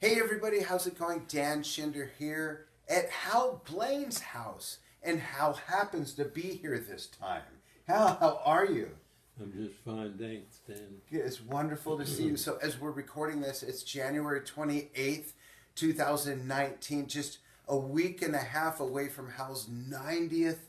Hey everybody, how's it going? Dan Schinder here at Hal Blaine's house. And Hal happens to be here this time. Hal, how are you? I'm just fine, thanks, Dan. It's wonderful to see you. So as we're recording this, it's January 28th, 2019, just a week and a half away from Hal's 90th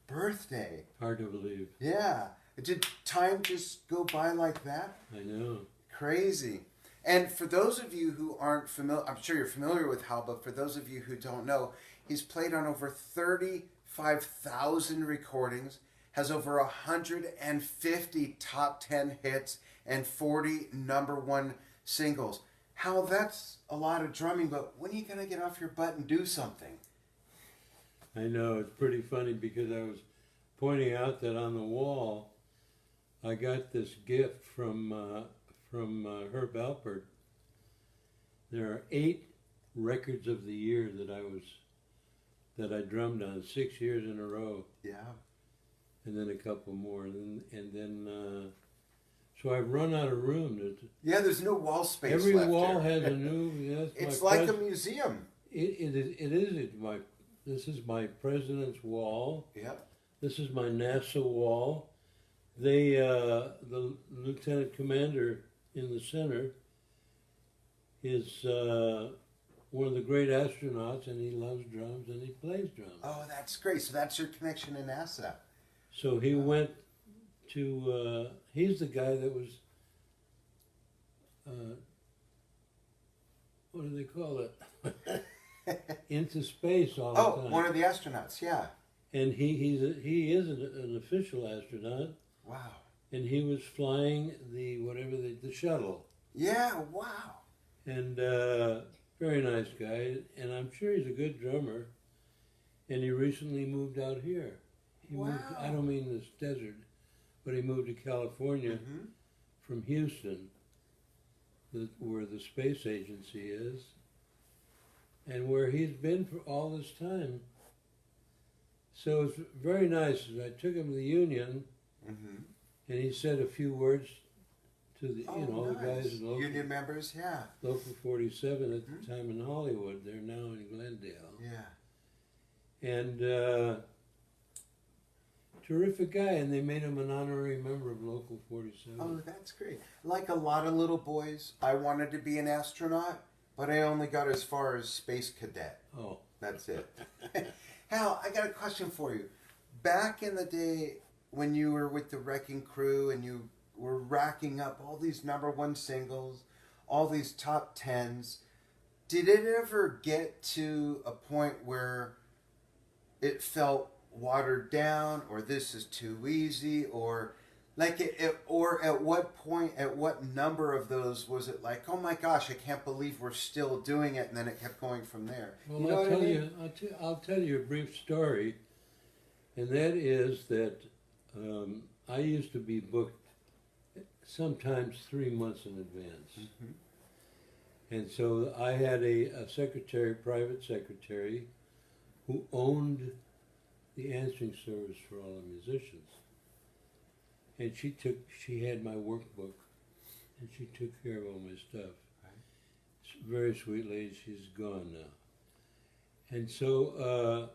birthday. Hard to believe. Yeah. Did time just go by like that? I know. Crazy. And for those of you who aren't familiar, I'm sure you're familiar with Hal, but for those of you who don't know, he's played on over 35,000 recordings, has over 150 top 10 hits, and 40 number one singles. Hal, that's a lot of drumming, but when are you going to get off your butt and do something? I know, it's pretty funny because I was pointing out that on the wall, I got this gift from Herb Alpert. There are 8 records of the year that I drummed on 6 years in a row. Yeah. And then a couple more, and then so I've run out of room. Yeah, there's no wall space. Every left wall here. has a new. Yes, it's like a museum. It is. This is my president's wall. Yep. This is my NASA wall. The lieutenant commander in the center is one of the great astronauts, and he loves drums and he plays drums. Oh, that's great. So that's your connection to NASA. So he went to, he's the guy that was, what do they call it? Into space all the time. Oh, one of the astronauts, yeah. And he is an official astronaut. Wow. And he was flying the shuttle. Yeah, wow. And very nice guy, and I'm sure he's a good drummer. And he recently moved out here. He moved, I don't mean this desert, but he moved to California from Houston, where the space agency is, and where he's been for all this time. So it's very nice. I took him to the union, and he said a few words to the the guys in local union members, yeah. Local 47 at the time in Hollywood. They're now in Glendale. Yeah. And terrific guy, and they made him an honorary member of Local 47. Oh, that's great. Like a lot of little boys, I wanted to be an astronaut, but I only got as far as space cadet. Oh. That's it. Hal, I got a question for you. Back in the day when you were with the Wrecking Crew and you were racking up all these number one singles, all these top 10s, did it ever get to a point where it felt watered down, or this is too easy, or like or at what point, at what number of those was it like, oh my gosh, I can't believe we're still doing it, and then it kept going from there? Well, you know I'll tell you a brief story, and that is that I used to be booked sometimes 3 months in advance. And so I had a secretary, private secretary, who owned the answering service for all the musicians. And she had my workbook, and she took care of all my stuff. Right. She's a very sweet lady, she's gone now. And so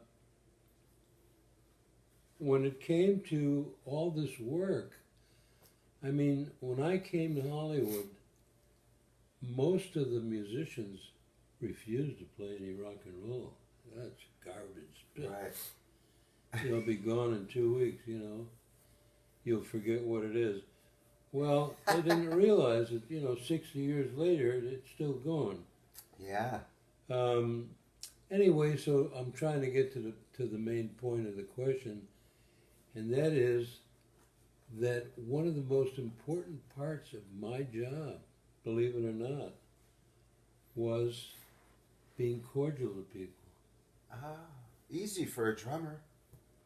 when it came to all this work, I mean, when I came to Hollywood, most of the musicians refused to play any rock and roll. That's garbage. Right. It'll be gone in 2 weeks, You'll forget what it is. Well, they didn't realize that, 60 years later, it's still going. Yeah. Anyway, so I'm trying to get to the main point of the question, and that is that one of the most important parts of my job, believe it or not, was being cordial to people. Easy for a drummer.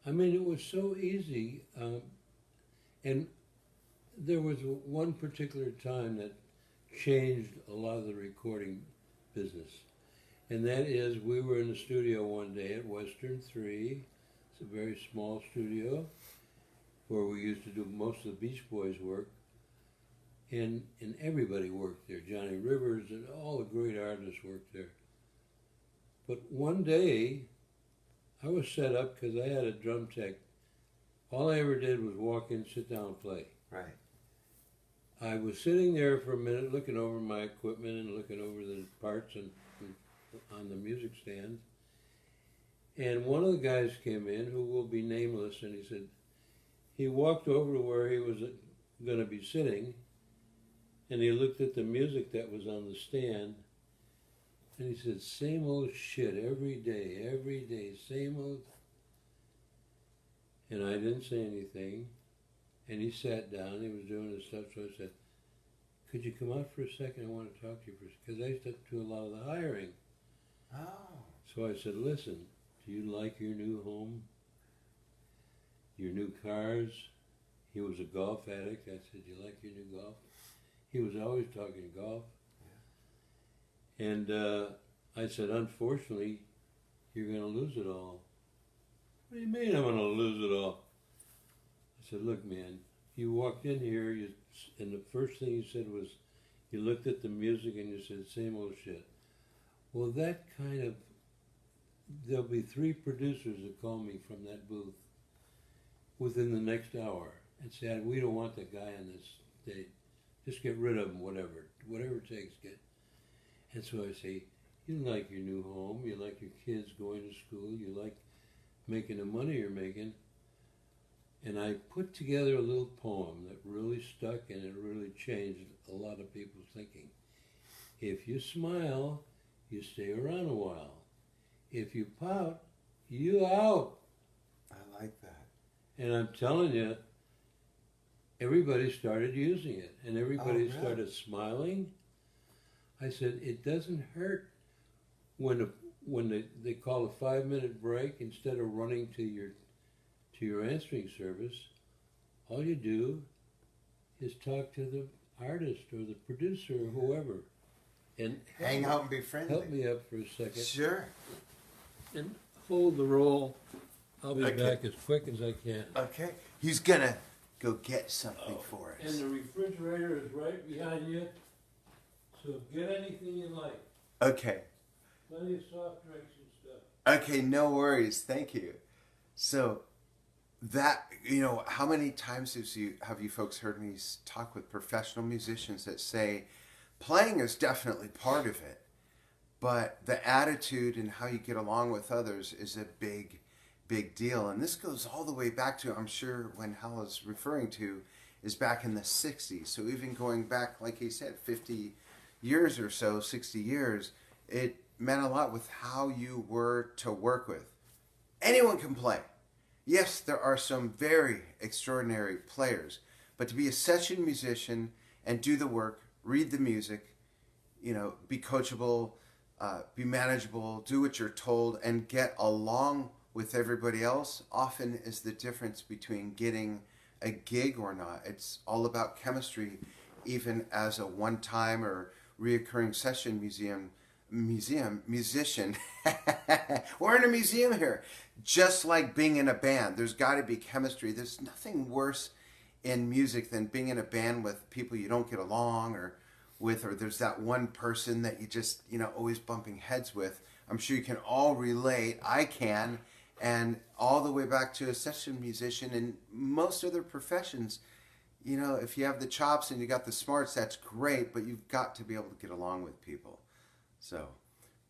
I mean, it was so easy. And there was one particular time that changed a lot of the recording business. And that is, we were in the studio one day at Western 3. It's a very small studio where we used to do most of the Beach Boys work. And everybody worked there. Johnny Rivers and all the great artists artists worked there. But one day, I was set up because I had a drum tech. All I ever did was walk in, sit down, play. Right. I was sitting there for a minute looking over my equipment and looking over the parts and on the music stand. And one of the guys came in, who will be nameless, and he said, he walked over to where he was going to be sitting, and he looked at the music that was on the stand, and he said, same old shit every day, same old. And I didn't say anything, and he sat down, he was doing his stuff, so I said, could you come out for a second? I want to talk to you for a second, because I used to do a lot of the hiring. Oh. So I said, listen, do you like your new home? Your new cars? He was a golf addict. I said, do you like your new golf? He was always talking golf. Yeah. And I said, unfortunately, you're going to lose it all. What do you mean I'm going to lose it all? I said, look, man, you walked in here, and the first thing you said was, you looked at the music and you said, same old shit. Well, that kind of, there'll be 3 producers that call me from that booth within the next hour and say, we don't want that guy on this stage. Just get rid of him, whatever it takes. And so I say, you like your new home, you like your kids going to school, you like making the money you're making. And I put together a little poem that really stuck, and it really changed a lot of people's thinking. If you smile, you stay around a while. If you pout, you out. I like that. And I'm telling you, everybody started using it, and everybody started smiling. I said, it doesn't hurt when they call a 5-minute break instead of running to your answering service. All you do is talk to the artist or the producer or whoever, and hang out and be friendly. Help me up for a second. Sure. And hold the roll. I'll be back as quick as I can. Okay. He's gonna go get something for us. And the refrigerator is right behind you. So get anything you like. Okay. Plenty of soft drinks and stuff. Okay, no worries. Thank you. So that, how many times have you folks heard me talk with professional musicians that say playing is definitely part of it, but the attitude and how you get along with others is a big deal. And this goes all the way back to, I'm sure when Hal is referring to, is back in the 60s. So even going back, like he said, 50 years or so, 60 years, it meant a lot with how you were to work with. Anyone can play. Yes, there are some very extraordinary players, but to be a session musician and do the work, read the music, be coachable, be manageable, do what you're told, and get along with everybody else often is the difference between getting a gig or not. It's all about chemistry, even as a one-time or reoccurring session musician. We're in a museum here. Just like being in a band, there's got to be chemistry. There's nothing worse in music than being in a band with people you don't get along or there's that one person that you just, always bumping heads with. I'm sure you can all relate. I can. And all the way back to a session musician and most other professions, if you have the chops and you got the smarts, that's great, but you've got to be able to get along with people. So,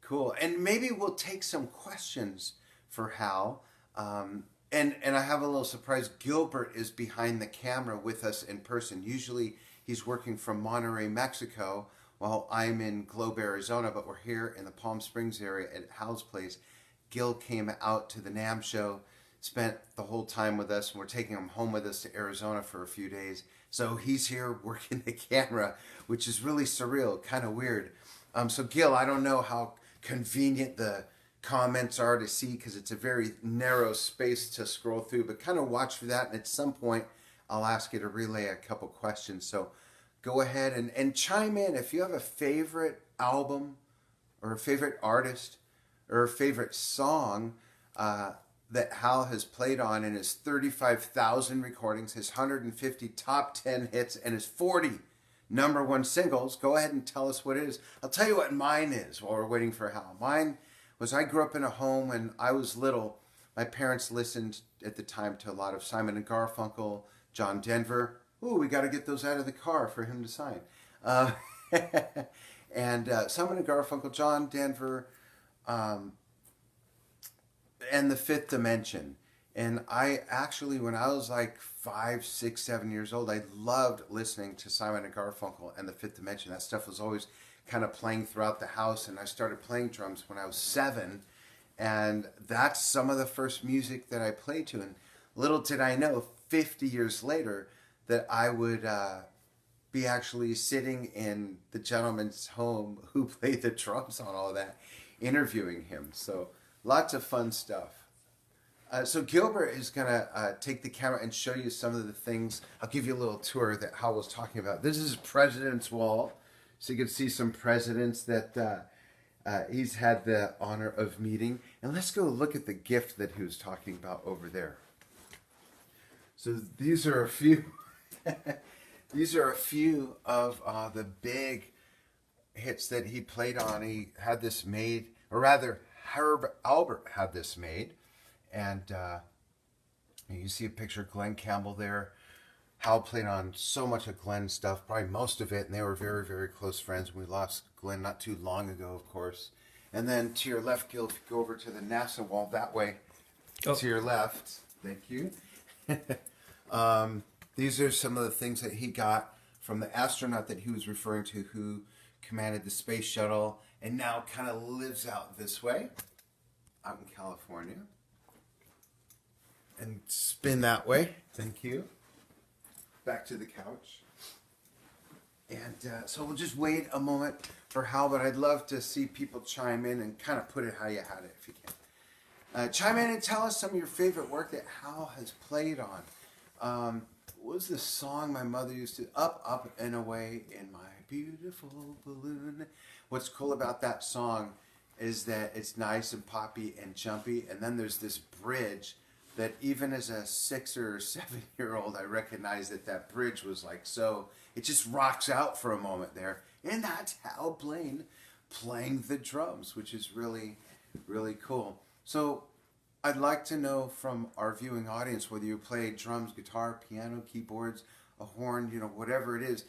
cool. And maybe we'll take some questions for Hal. And I have a little surprise. Gilbert is behind the camera with us in person. Usually he's working from Monterrey, Mexico, while I'm in Globe, Arizona, but we're here in the Palm Springs area at Hal's place. Gil came out to the NAMM show, spent the whole time with us, and we're taking him home with us to Arizona for a few days. So he's here working the camera, which is really surreal, kind of weird. So Gil, I don't know how convenient the comments are to see because it's a very narrow space to scroll through, but kind of watch for that. And at some point, I'll ask you to relay a couple questions. So go ahead and chime in if you have a favorite album or a favorite artist or a favorite song that Hal has played on in his 35,000 recordings, his 150 top 10 hits, and his 40 #1 singles. Go ahead and tell us what it is. I'll tell you what mine is while we're waiting for Hal. Mine was, I grew up in a home when I was little. My parents listened at the time to a lot of Simon and Garfunkel, John Denver. Ooh, we got to get those out of the car for him to sign. And Simon and Garfunkel, John Denver, and the Fifth Dimension. And I actually, when I was like 5, 6, 7 years old, I loved listening to Simon and Garfunkel and the Fifth Dimension. That stuff was always kind of playing throughout the house, and I started playing drums when I was 7, and that's some of the first music that I played to. And little did I know, 50 years later, that I would be actually sitting in the gentleman's home who played the drums on all that, interviewing him. So lots of fun stuff. So Gilbert is going to take the camera and show you some of the things. I'll give you a little tour that Hal was talking about. This is President's Wall. So you can see some presidents that he's had the honor of meeting. And let's go look at the gift that he was talking about over there. So these are a few... These are a few of the big hits that he played on. He had this made, or rather, Herb Albert had this made. And you see a picture of Glenn Campbell there. Hal played on so much of Glenn's stuff, probably most of it, and they were very, very close friends. We lost Glenn not too long ago, of course. And then to your left, Gil, if you go over to the NASA wall that way, to your left. Thank you. These are some of the things that he got from the astronaut that he was referring to, who commanded the space shuttle and now kind of lives out this way, out in California. And spin that way. Thank you. Back to the couch. And so we'll just wait a moment for Hal, but I'd love to see people chime in and kind of put it how you had it if you can. Chime in and tell us some of your favorite work that Hal has played on. What was the song my mother used to... Up, up, and away in my beautiful balloon. What's cool about that song is that it's nice and poppy and jumpy, and then there's this bridge that even as a 6 or 7-year-old, I recognized that bridge was like so... It just rocks out for a moment there. And that's Hal Blaine playing the drums, which is really, really cool. So I'd like to know from our viewing audience whether you play drums, guitar, piano, keyboards, a horn, whatever it is.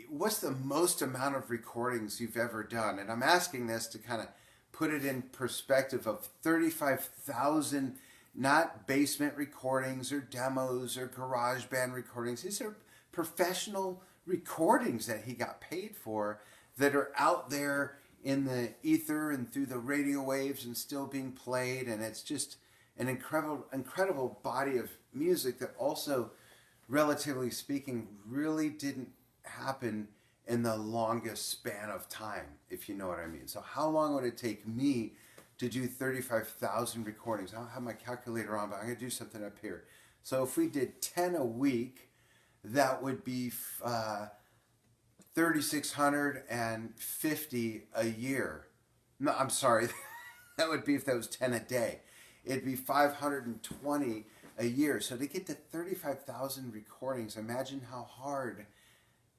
What's the most amount of recordings you've ever done? And I'm asking this to kind of put it in perspective of 35,000, not basement recordings or demos or garage band recordings. These are professional recordings that he got paid for that are out there in the ether and through the radio waves and still being played. And it's just an incredible body of music that also, relatively speaking, really didn't happen in the longest span of time, if you know what I mean. So how long would it take me to do 35,000 recordings? I don't have my calculator on, but I'm going to do something up here. So if we did 10 a week, that would be 3,650 a year. No, I'm sorry. That would be if that was 10 a day. It'd be 520 a year. So to get to 35,000 recordings, imagine how hard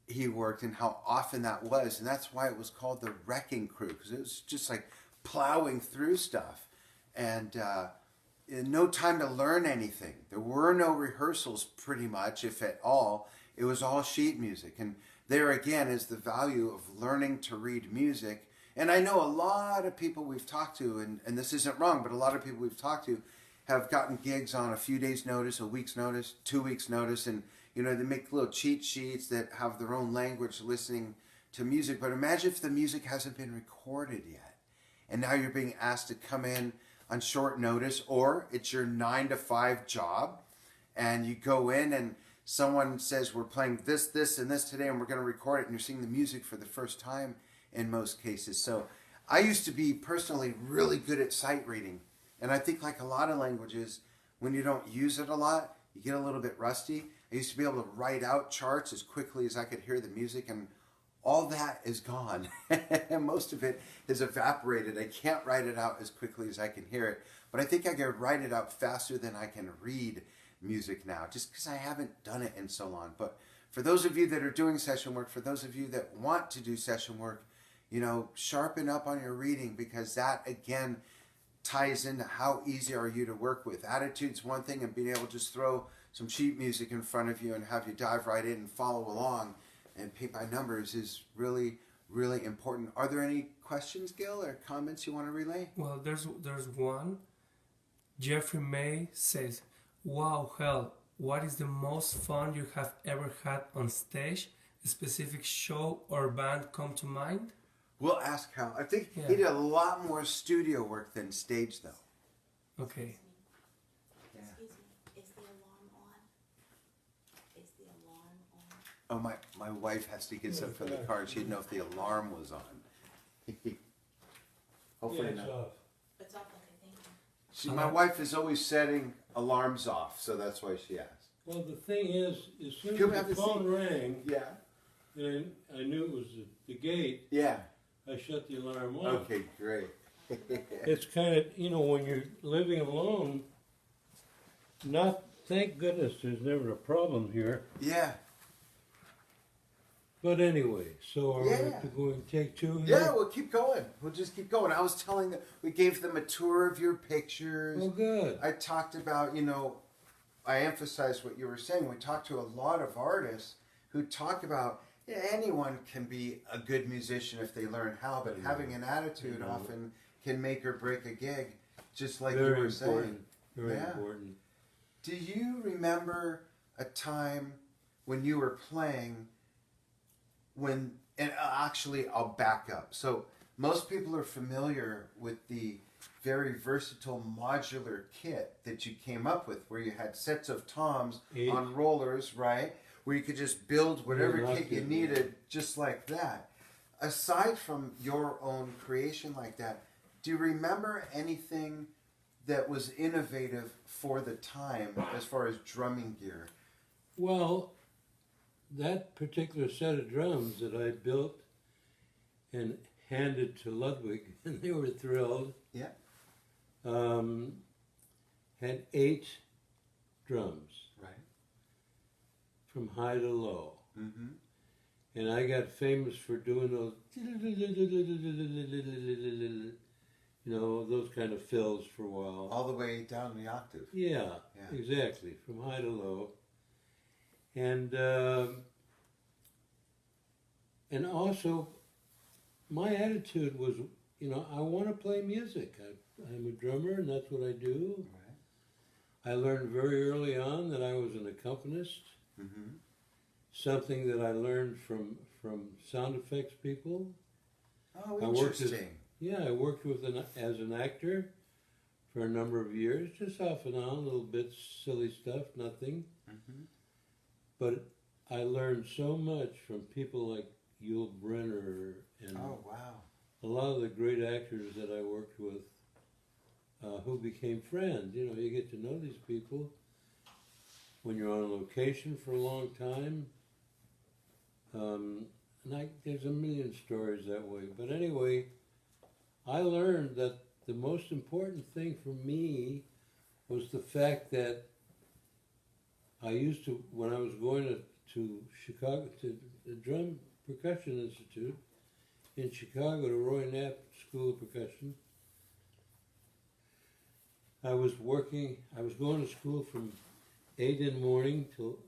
he worked and how often that was. And that's why it was called the Wrecking Crew, because it was just like plowing through stuff. And no time to learn anything. There were no rehearsals pretty much, if at all. It was all sheet music. And there again is the value of learning to read music. And I know a lot of people we've talked to, and this isn't wrong, but a lot of people we've talked to have gotten gigs on a few days' notice, a week's notice, 2 weeks' notice, and they make little cheat sheets that have their own language listening to music. But imagine if the music hasn't been recorded yet, and now you're being asked to come in on short notice, or it's your 9 to 5 job, and you go in and someone says, we're playing this, this, and this today, and we're going to record it, and you're seeing the music for the first time in most cases. So I used to be personally really good at sight reading, and I think like a lot of languages, when you don't use it a lot, you get a little bit rusty. I used to be able to write out charts as quickly as I could hear the music, and all that is gone. Most of it has evaporated. I can't write it out as quickly as I can hear it, but I think I can write it out faster than I can read music now, just because I haven't done it in so long. But for those of you that are doing session work, for those of you that want to do session work, you know, sharpen up on your reading, because that, again, ties into how easy are you to work with. Attitude's one thing, and being able to just throw some sheet music in front of you and have you dive right in and follow along and paint by numbers is really, really important. Are there any questions, Gil, or comments you want to relay? Well, there's one. Jeffrey May says, "Wow, Hal, what is the most fun you have ever had on stage? A specific show or band come to mind?" We'll ask Hal. I think Yeah. he did a lot more studio work than stage, though. Okay. Yeah. Excuse me, is the alarm on? Is the alarm on? Oh, my wife has to get something from the car. She'd know if the alarm was on. Hopefully it's not. off. It's off, okay, thank you. My wife is always setting alarms off, so that's why she asked. Well, the thing is, as soon Can we have as the the phone seat? rang, Yeah. and I knew it was the gate, Yeah. I shut the alarm off. Okay, great. It's kind of, you know, when you're living alone, thank goodness there's never a problem here. Yeah. But anyway, so are Yeah. we going to take two? Yeah, we'll keep going. We'll just keep going. I was telling them, we gave them a tour of your pictures. Oh, good. I talked about, you know, I emphasized what you were saying. We talked to a lot of artists who talk about, yeah, anyone can be a good musician if they learn how, but having an attitude often can make or break a gig, just like Very you were important. saying. Very Yeah. important. Do you remember a time when you were playing and actually I'll back up. So most people are familiar with the very versatile modular kit that you came up with, where you had sets of toms on rollers, right? Where you could just build whatever kit you needed just like that. Aside from your own creation like that, do you remember anything that was innovative for the time as far as drumming gear? Well, that particular set of drums that I built and handed to Ludwig, and they were thrilled. Yeah. Had 8 drums, Right. from high to low. Mm-hmm. And I got famous for doing those, you know, those kind of fills for a while. All the way down the octave. Yeah, Yeah. exactly, from high to low. And also, my attitude was, you know, I want to play music. I'm a drummer, and that's what I do. Right. I learned very early on that I was an accompanist, Mm-hmm. something that I learned from sound effects people. Oh, I worked interesting. I worked as an actor for a number of years, just off and on, little bits, silly stuff, nothing. Mm-hmm. But I learned so much from people like Yul Brynner and Oh, wow. a lot of the great actors that I worked with who became friends. You know, you get to know these people when you're on location for a long time. There's a million stories that way. But anyway, I learned that the most important thing for me was the fact that I used to, when I was going to Chicago, to the Drum Percussion Institute in Chicago, to Roy Knapp School of Percussion, I was going to school from 8 in the morning till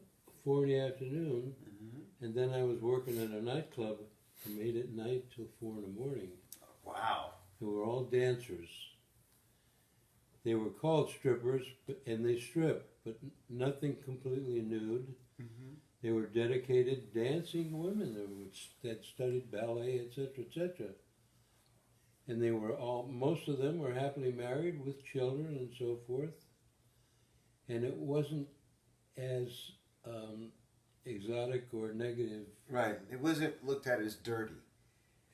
4 in the afternoon, Mm-hmm. and then I was working at a nightclub from 8 at night till 4 in the morning. Wow. They were all dancers. They were called strippers, and they stripped, but nothing completely nude. Mm-hmm. They were dedicated dancing women that studied ballet, etc., etc. And they were most of them were happily married with children and so forth. And it wasn't as exotic or negative. Right. It wasn't looked at as dirty.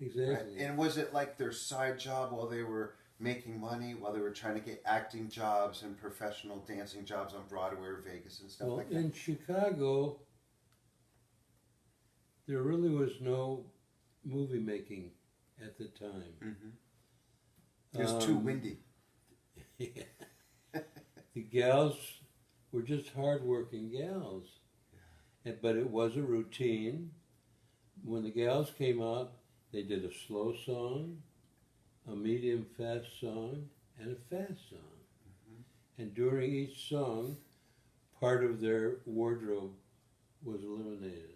Exactly. Right. And was it like their side job while they were making money, while they were trying to get acting jobs and professional dancing jobs on Broadway or Vegas and stuff Well, like that? in Chicago, there really was no movie making at the time. Mm-hmm. It was too windy. The gals were just hard-working gals. but it was a routine. When the gals came out, they did a slow song, a medium fast song, and a fast song. And during each song, part of their wardrobe was eliminated.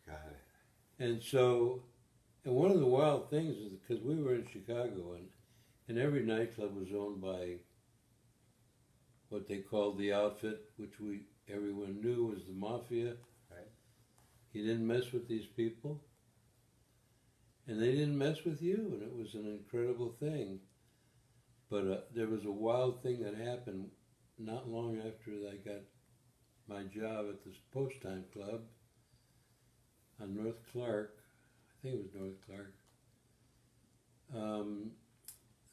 Got it. And so, and one of the wild things is because we were in Chicago, and every nightclub was owned by what they called the outfit, which everyone knew was the mafia. Right. You didn't mess with these people, and they didn't mess with you, and it was an incredible thing. But there was a wild thing that happened not long after I got my job at this Post-Time Club on North Clark. I think it was North Clark.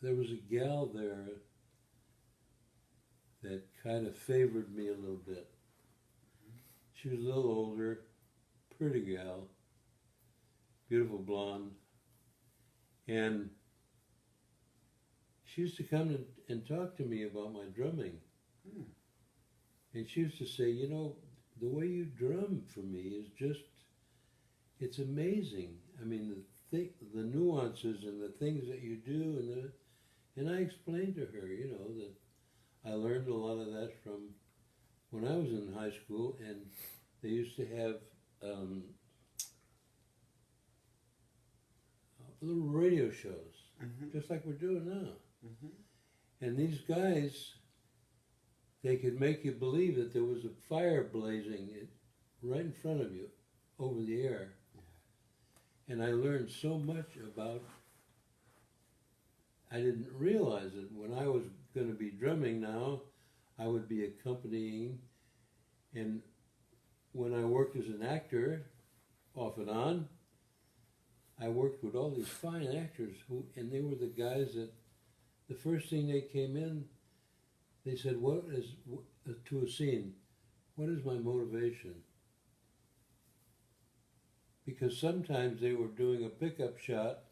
There was a gal there that kind of favored me a little bit. She was a little older, pretty gal, beautiful blonde, and she used to come and talk to me about my drumming. And she used to say, you know, the way you drum for me is just, it's amazing. I mean, the nuances and the things that you do, and I explained to her, you know, that I learned a lot of that from when I was in high school, and they used to have little radio shows, just like we're doing now. And these guys, they could make you believe that there was a fire blazing right in front of you over the air. And I learned so much about, I didn't realize it. When I was going to be drumming now, I would be accompanying. And when I worked as an actor, off and on, I worked with all these fine actors and they were the guys that, the first thing they came in, they said, to a scene, what is my motivation? Because sometimes they were doing a pickup shot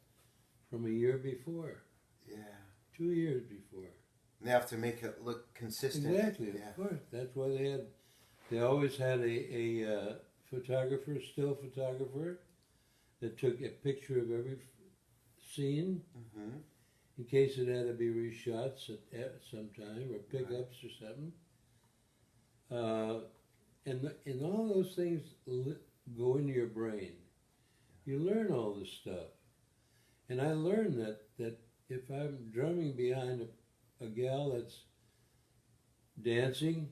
from a year before. Yeah. 2 years before. And they have to make it look consistent. Exactly, of course. That's why they always had a photographer, still photographer, that took a picture of every scene. In case it had to be reshots at some time, or pickups or something. And all those things go into your brain. You learn all this stuff. And I learned that if I'm drumming behind a gal that's dancing,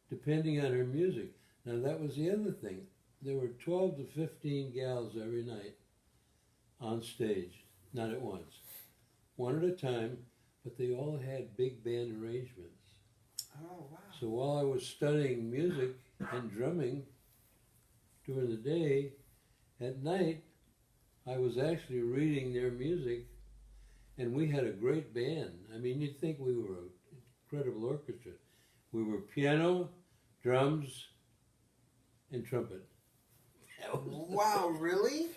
depending on her music. Now that was the other thing. There were 12 to 15 gals every night on stage, not at once. One at a time, but they all had big band arrangements. Oh, wow. So while I was studying music and drumming during the day, at night, I was actually reading their music, and we had a great band. I mean, you'd think we were an incredible orchestra. We were piano, drums, and trumpet. Wow, really?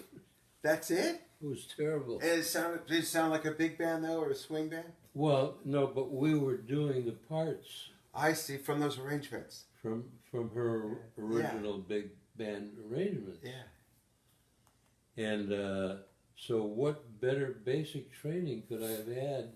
That's it? It was terrible. And did it sound like a big band, though, or a swing band? Well, no, but we were doing the parts. I see, from those arrangements. From her original big band arrangements. Yeah. And so what better basic training could I have had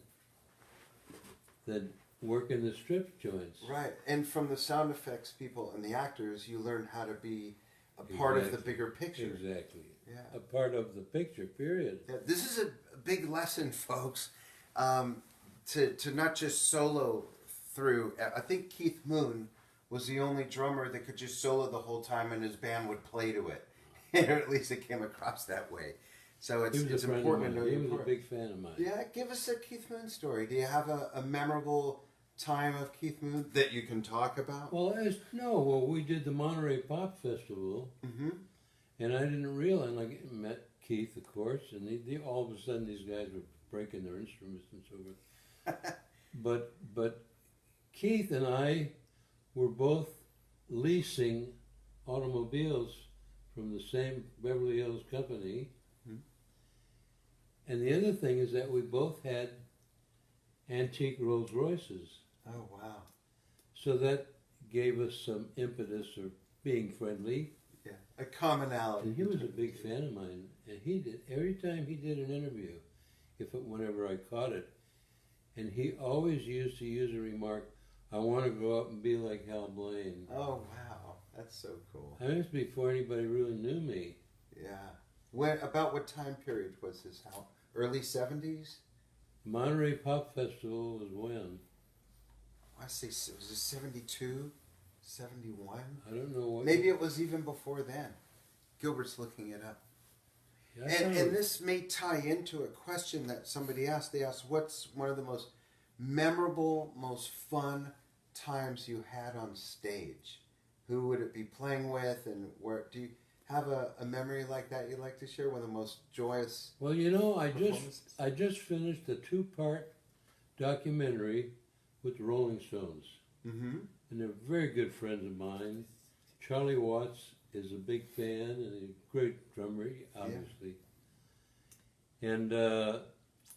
than working the strip joints? Right, and from the sound effects people and the actors, you learn how to be a part of the bigger picture. Exactly. Yeah. A part of the picture, period. Yeah, this is a big lesson, folks, to not just solo through. I think Keith Moon was the only drummer that could just solo the whole time and his band would play to it. Or at least it came across that way. So it's important to know. He was a big fan of mine. Yeah, give us a Keith Moon story. Do you have a memorable time of Keith Moon that you can talk about? Well, we did the Monterey Pop Festival, and I didn't realize, I met Keith, of course, and they all of a sudden these guys were breaking their instruments and so forth. But Keith and I were both leasing automobiles from the same Beverly Hills company. And the other thing is that we both had antique Rolls Royces. Oh, wow. So that gave us some impetus or being friendly. Yeah, a commonality. And he was a big fan of mine. And he did, every time he did an interview, whenever I caught it, and he always used to use a remark, I want to grow up and be like Hal Blaine. Oh, wow. That's so cool. I mean, it's before anybody really knew me. Yeah. About what time period was this? Early 70s? Monterey Pop Festival was when? I say, was it 72? 71? I don't know what. Maybe it was even before then. Gilbert's looking it up. Yeah, And this may tie into a question that somebody asked. They asked, what's one of the most memorable, most fun times you had on stage? Who would it be playing with, and where? Do you have a memory like that you'd like to share? One of the most joyous. Well, I just finished a 2-part documentary with the Rolling Stones, Mm-hmm. and they're very good friends of mine. Charlie Watts is a big fan and a great drummer, obviously. Yeah. And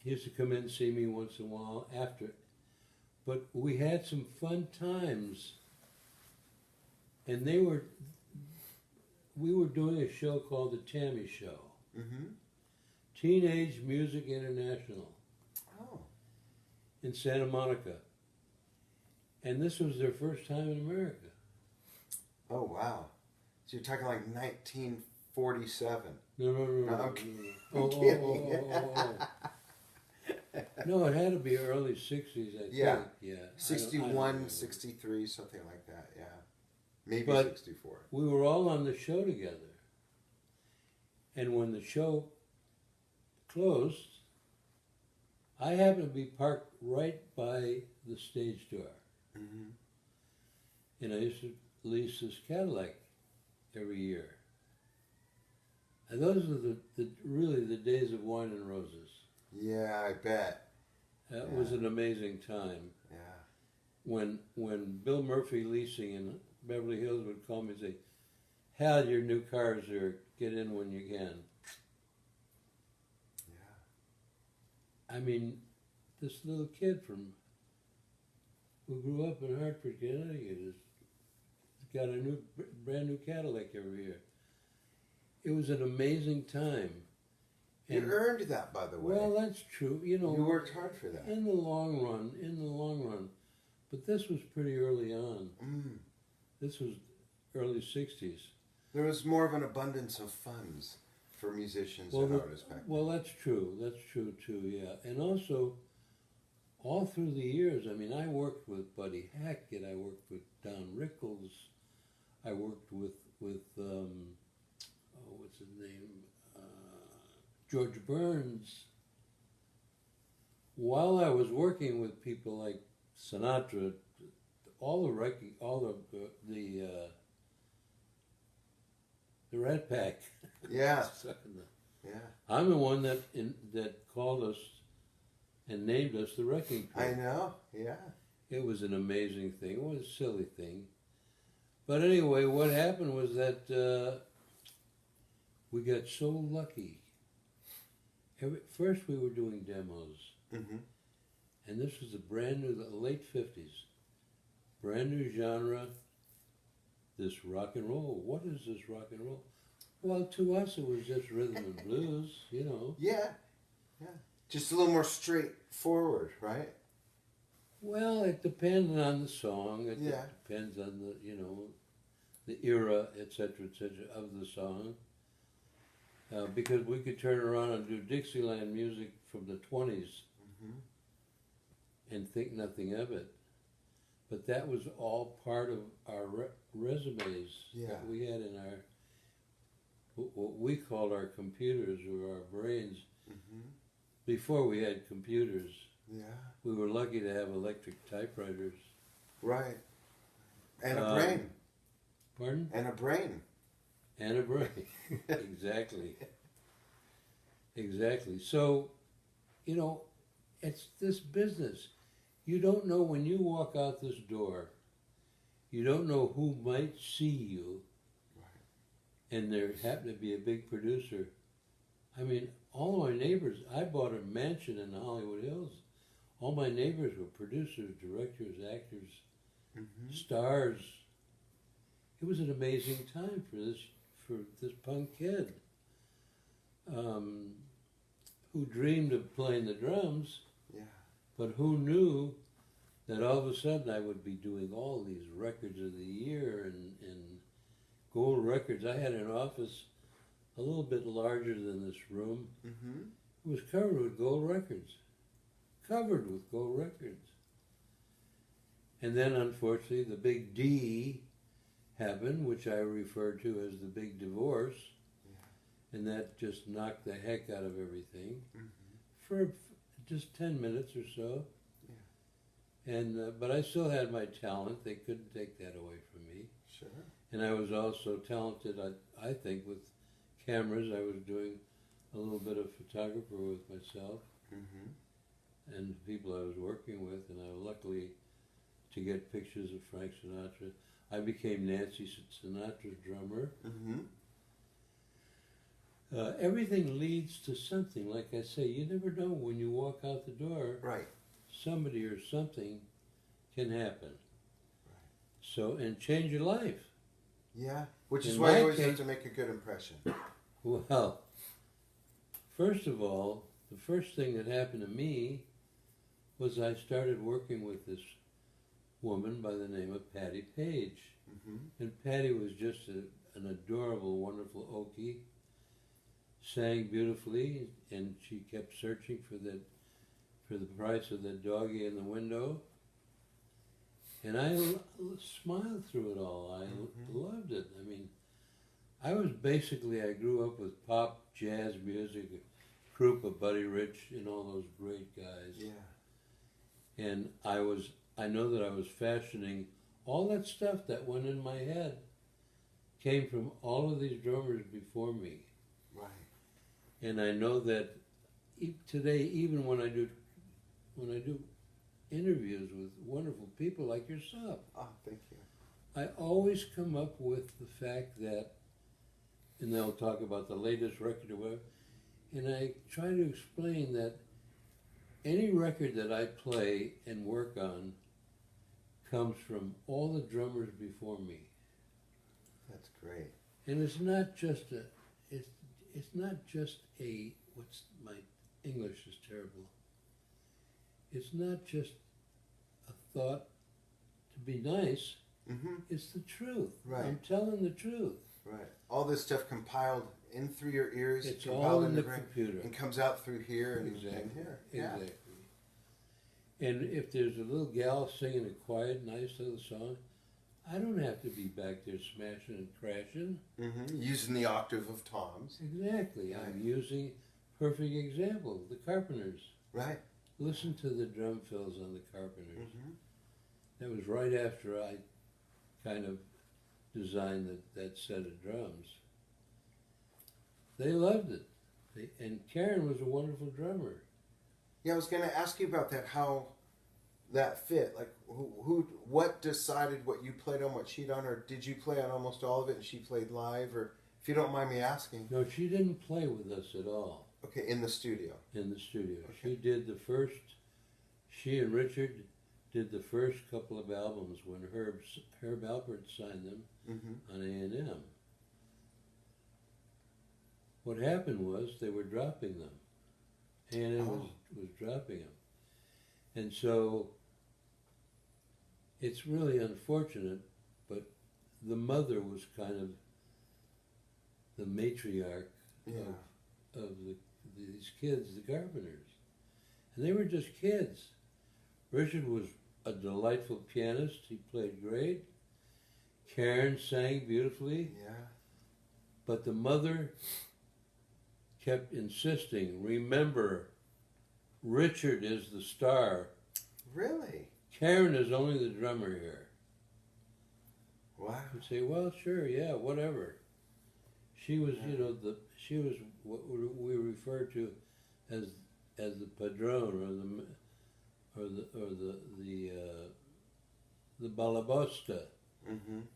he used to come in and see me once in a while after. But we had some fun times. And we were doing a show called The Tammy Show. Mm-hmm. Teenage Music International. Oh. In Santa Monica. And this was their first time in America. Oh, wow. So you're talking like 1947. No. I'm No, it had to be early 60s, I think. Yeah. Yeah. 61, 63, something like that, yeah. Maybe But 64. we were all on the show together. And when the show closed, I happened to be parked right by the stage door. Mm-hmm. And I used to lease this Cadillac every year. And those are really the days of wine and roses. Yeah, I bet. That was an amazing time. Yeah. When Bill Murphy Leasing in Beverly Hills would call me and say, Hal, your new car's there, get in when you can. Yeah. I mean, this little kid who grew up in Hartford, Connecticut, has got a brand new Cadillac every year. It was an amazing time. You earned that, by the way. Well, that's true. You know, you worked hard for that. In the long run. But this was pretty early on. Mm. This was early 60s. There was more of an abundance of funds for musicians and artists back then. Well, that's true. That's true, too, yeah. And also, all through the years, I mean, I worked with Buddy Hackett. I worked with Don Rickles. I worked with what's his name? George Burns. While I was working with people like Sinatra, all the Rat Pack. Yeah. Yeah. I'm the one that called us and named us the Wrecking Crew. I know. Yeah. It was an amazing thing. It was a silly thing. But anyway, what happened was that we got so lucky. First we were doing demos. Mm-hmm. And this was the late 50s. Brand new genre, this rock and roll. What is this rock and roll? Well, to us it was just rhythm and blues, you know. Yeah. Yeah. Just a little more straightforward, right? Well, it depended on the song. It Yeah. depends on the era, etc., of the song. Because we could turn around and do Dixieland music from the 20s Mm-hmm. and think nothing of it. But that was all part of our resumes that we had in our, what we called our computers or our brains. Mm-hmm. Before we had computers, Yeah. we were lucky to have electric typewriters. Right. And a brain. Pardon? And a brain. And a brain. Exactly. Exactly. So, you know, it's this business. You don't know when you walk out this door, you don't know who might see you. Right. And there happened to be a big producer. I mean, all my neighbors, I bought a mansion in the Hollywood Hills. All my neighbors were producers, directors, actors, Mm-hmm. stars. it was an amazing time for this punk kid who dreamed of playing the drums, Yeah. but who knew that all of a sudden I would be doing all these records of the year and gold records. I had an office a little bit larger than this room. Mm-hmm. It was covered with gold records. Covered with gold records. And then, unfortunately, the big D happened, which I refer to as the big divorce. Yeah. And that just knocked the heck out of everything for just 10 minutes or so. Yeah. And but I still had my talent. They couldn't take that away from me. Sure. And I was also talented, I think, with cameras. I was doing a little bit of photographer with myself and the people I was working with, and I was luckily to get pictures of Frank Sinatra. I became Nancy Sinatra's drummer. Everything leads to something. Like I say, you never know when you walk out the door. Right. Somebody or something can happen. Right. So, and change your life. Yeah, which is why you always have to make a good impression. Well, first of all, the first thing that happened to me was I started working with this woman by the name of Patty Page. And Patty was just an adorable, wonderful Okie, sang beautifully, and she kept searching for the price of that doggy in the window. And I smiled through it all. I loved it. I mean, I grew up with pop, jazz music, a group of Buddy Rich and all those great guys. Yeah. And I know that I was fashioning all that stuff that went in my head came from all of these drummers before me. Right. And I know that today, even when I do interviews with wonderful people like yourself. Oh, thank you. I always come up with the fact that, and they'll talk about the latest record or whatever, and I try to explain that any record that I play and work on comes from all the drummers before me. That's great. And it's not just my English is terrible. It's not just a thought to be nice. It's the truth. Right. I'm telling the truth. Right. All this stuff compiled in through your ears. It's compiled all in the brain, computer. and comes out through here and Exactly. and here. Exactly. And if there's a little gal singing a quiet, nice little song, I don't have to be back there smashing and crashing. Using the octave of toms. Exactly. Right. I'm using perfect example, the Carpenters. Right. Listen to the drum fills on the Carpenters. That was right after I kind of designed that set of drums. They loved it. And Karen was a wonderful drummer. Yeah, I was going to ask you about that, how that fit. Like, what decided what you played on, what she'd on, or did you play on almost all of it and she played live? Or, if you don't mind me asking. No, she didn't play with us at all. Okay, in the studio. In the studio. Okay. She and Richard did the first couple of albums when Herb Alpert signed them on A&M. What happened was they were dropping them. A&M was dropping them. And so it's really unfortunate, but the mother was kind of the matriarch of these kids, the Carpenters. And they were just kids. Richard was a delightful pianist. He played great. Karen sang beautifully. Yeah. But the mother kept insisting, remember, Richard is the star. Really? Karen is only the drummer here. Wow. I'd say, well, sure, yeah, whatever. She was, she was what we refer to as the padrone or the balabosta.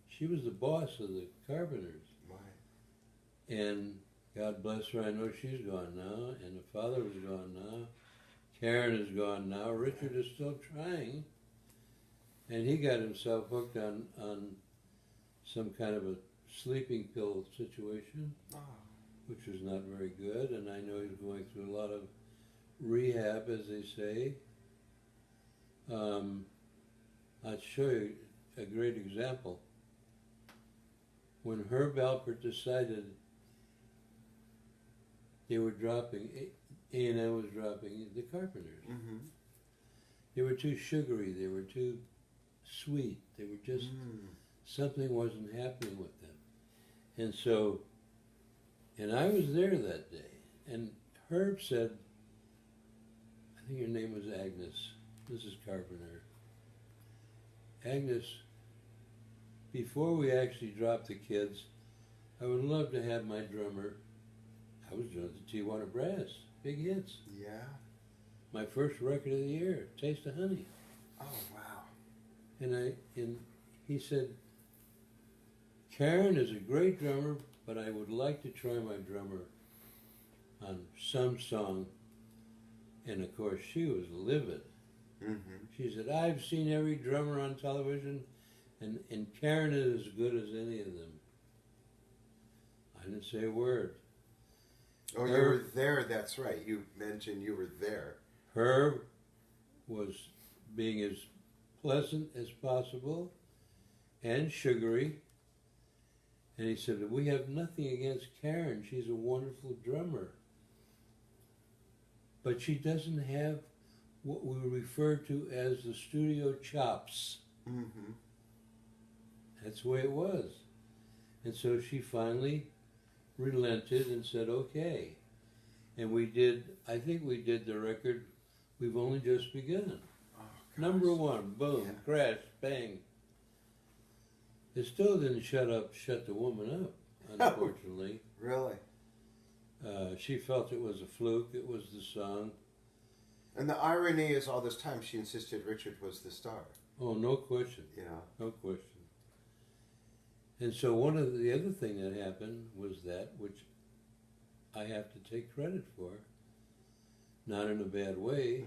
She was the boss of the Carpenters. Right. And God bless her, I know she's gone now, and the father was gone now. Karen is gone now. Richard is still trying, and he got himself hooked on some kind of a sleeping pill situation, which was not very good, and I know he's going through a lot of rehab, as they say. I'll show you a great example. When Herb Alpert decided they were dropping, A&M was dropping the Carpenters. Mm-hmm. They were too sugary, they were too sweet, they were just, something wasn't happening with them. And so, and I was there that day, and Herb said, I think her name was Agnes, Mrs. Carpenter. Agnes, before we actually dropped the kids, I would love to have my drummer, I was doing the Tijuana Brass, big hits. Yeah. My first record of the year, Taste of Honey. Oh, wow. And he said, Karen is a great drummer, but I would like to try my drummer on some song. And of course, she was livid. Mm-hmm. She said, I've seen every drummer on television, and Karen is as good as any of them. I didn't say a word. Oh, you were there, that's right. You mentioned you were there. Herb was being as pleasant as possible and sugary. And he said, we have nothing against Karen. She's a wonderful drummer. But she doesn't have what we refer to as the studio chops. Mm-hmm. That's the way it was. And so she finally relented and said, okay. And we did, I think we did the record, We've Only Just Begun. Oh, Number one, boom, crash, bang. It still didn't shut the woman up, unfortunately. Really? She felt it was a fluke, it was the song. And the irony is all this time she insisted Richard was the star. Oh, no question. You know? No question. And so one of the other thing that happened was that, which I have to take credit for, not in a bad way,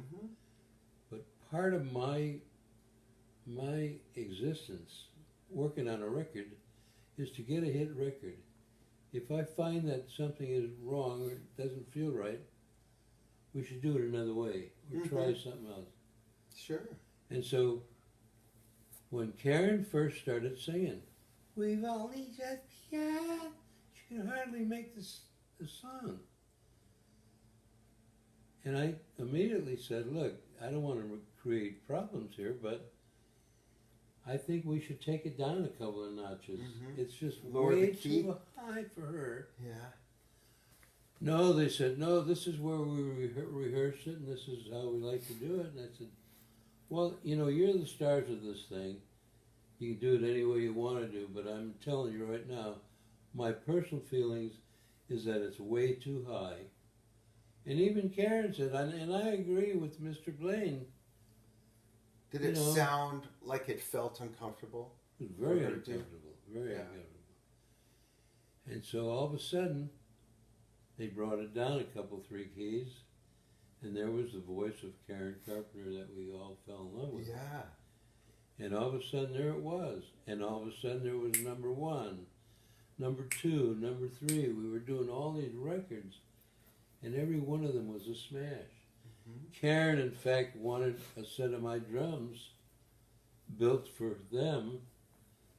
but part of my existence working on a record is to get a hit record. If I find that something is wrong or it doesn't feel right, we should do it another way or try something else. Sure. And so when Karen first started singing, We've Only Just Begun, she could hardly make the song. And I immediately said, look, I don't want to create problems here, but I think we should take it down a couple of notches. It's just Lower the way key. too high for her. Yeah. No, they said, no, this is where we rehearse it, and this is how we like to do it. And I said, well, you know, you're the stars of this thing. You can do it any way you want to do, but I'm telling you right now, my personal feelings is that it's way too high. And even Karen said, and I agree with Mr. Blaine. Did it sound like it felt uncomfortable? It was very uncomfortable, very uncomfortable. And so all of a sudden, they brought it down a couple, 3 keys, and there was the voice of Karen Carpenter that we all fell in love with. Yeah. And all of a sudden, there it was. And all of a sudden, there was number 1, number 2, number 3. We were doing all these records, and every one of them was a smash. Karen, in fact, wanted a set of my drums built for them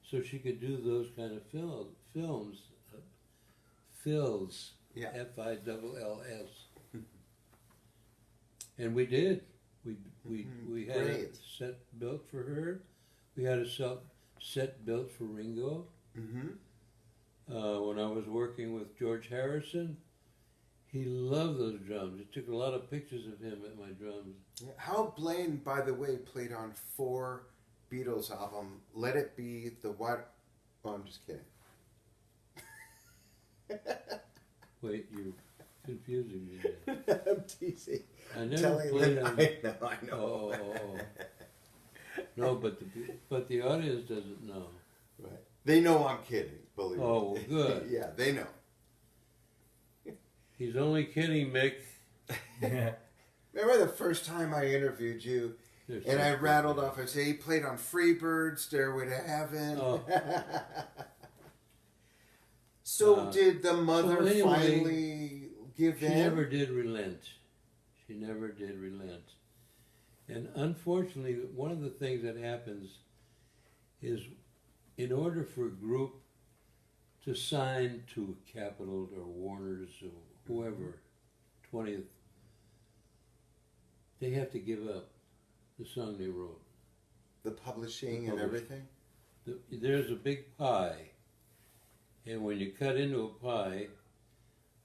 so she could do those kind of fills, Yeah. Fills. And we did. We had a set built for her. We had a set built for Ringo. When I was working with George Harrison, he loved those drums. He took a lot of pictures of him at my drums. Yeah. Hal Blaine, by the way, played on 4 Beatles album. Let It Be, The What? Oh, I'm just kidding. Wait, you're confusing me now. I'm teasing. I never played on... I know. Oh. No, but the audience doesn't know. Right. They know I'm kidding, believe me. Oh, well, good. Yeah, they know. He's only kidding, Mick. Remember the first time I interviewed you, They're And I such good rattled bands. off. I say he played on Freebird, Stairway to Heaven. Oh. So did the mother anyway, finally give She in? never did relent. She never did relent. And unfortunately, one of the things that happens is in order for a group to sign to Capitol or Warner's or whoever, 20th, they have to give up the song they wrote. The publishing The and publishing. everything? There's a big pie, and when you cut into a pie,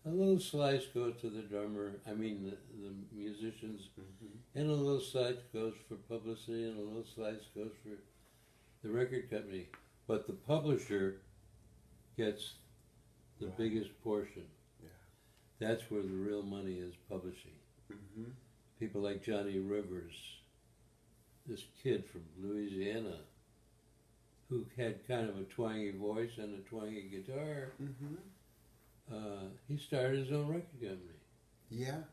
a little slice goes to the drummer, the musicians, and a little slice goes for publicity, and a little slice goes for the record company. But the publisher gets the Right. biggest portion. Yeah. That's where the real money is, publishing. Mm-hmm. People like Johnny Rivers, this kid from Louisiana, who had kind of a twangy voice and a twangy guitar. Mm-hmm. He started his own record company Yeah.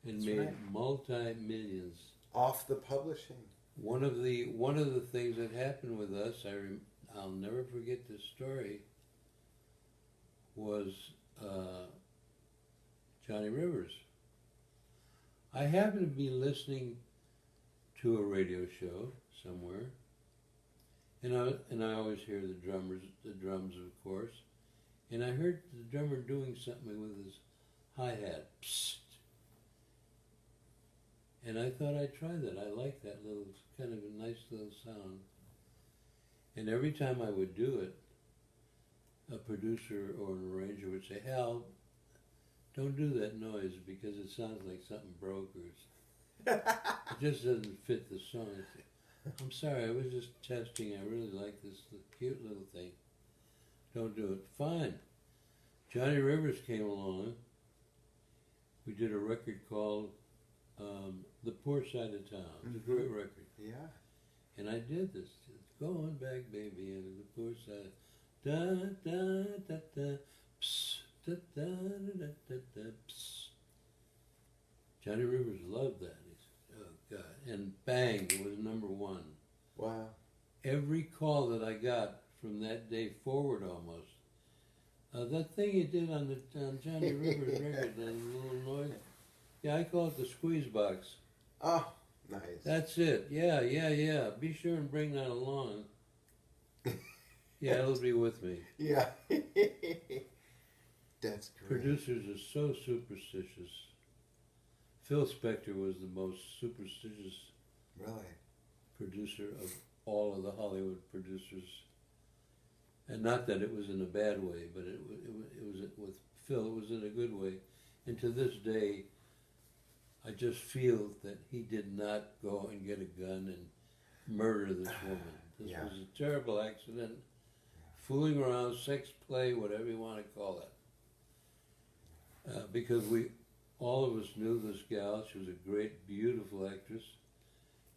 and That's made right. multi-millions. Off the publishing. One of the things that happened with us, I'll never forget this story, was Johnny Rivers. I happened to be listening to a radio show somewhere, and I always hear the drums, of course, and I heard the drummer doing something with his hi-hat. Psst. And I thought I'd try that. I like that little, kind of a nice little sound. And every time I would do it, a producer or an arranger would say, "Hal, don't do that noise because it sounds like something broke or it just doesn't fit the song." I say, "I'm sorry, I was just testing. I really like this cute little thing. Don't do it." Fine. Johnny Rivers came along. We did a record called The Poor Side of Town. It's a great record. Yeah. And I did this. Going back, baby, into the poor side. Da da da da, psst, da da da da da da, psst. Johnny Rivers loved that. He said, "Oh God!" And bang, it was #1. Wow. Every call that I got from that day forward, almost. That thing you did on Johnny Rivers record, that little noise. Yeah, I call it the squeeze box. Oh, nice. That's it. Yeah. Be sure and bring that along. Yeah, it'll be with me. Yeah. That's great. Producers are so superstitious. Phil Spector was the most superstitious Really? producer of all of the Hollywood producers. And not that it was in a bad way, but it was with Phil, it was in a good way. And to this day, I just feel that he did not go and get a gun and murder this woman. This Yeah. was a terrible accident. Fooling around, sex play, whatever you want to call it. Because all of us knew this gal. She was a great, beautiful actress,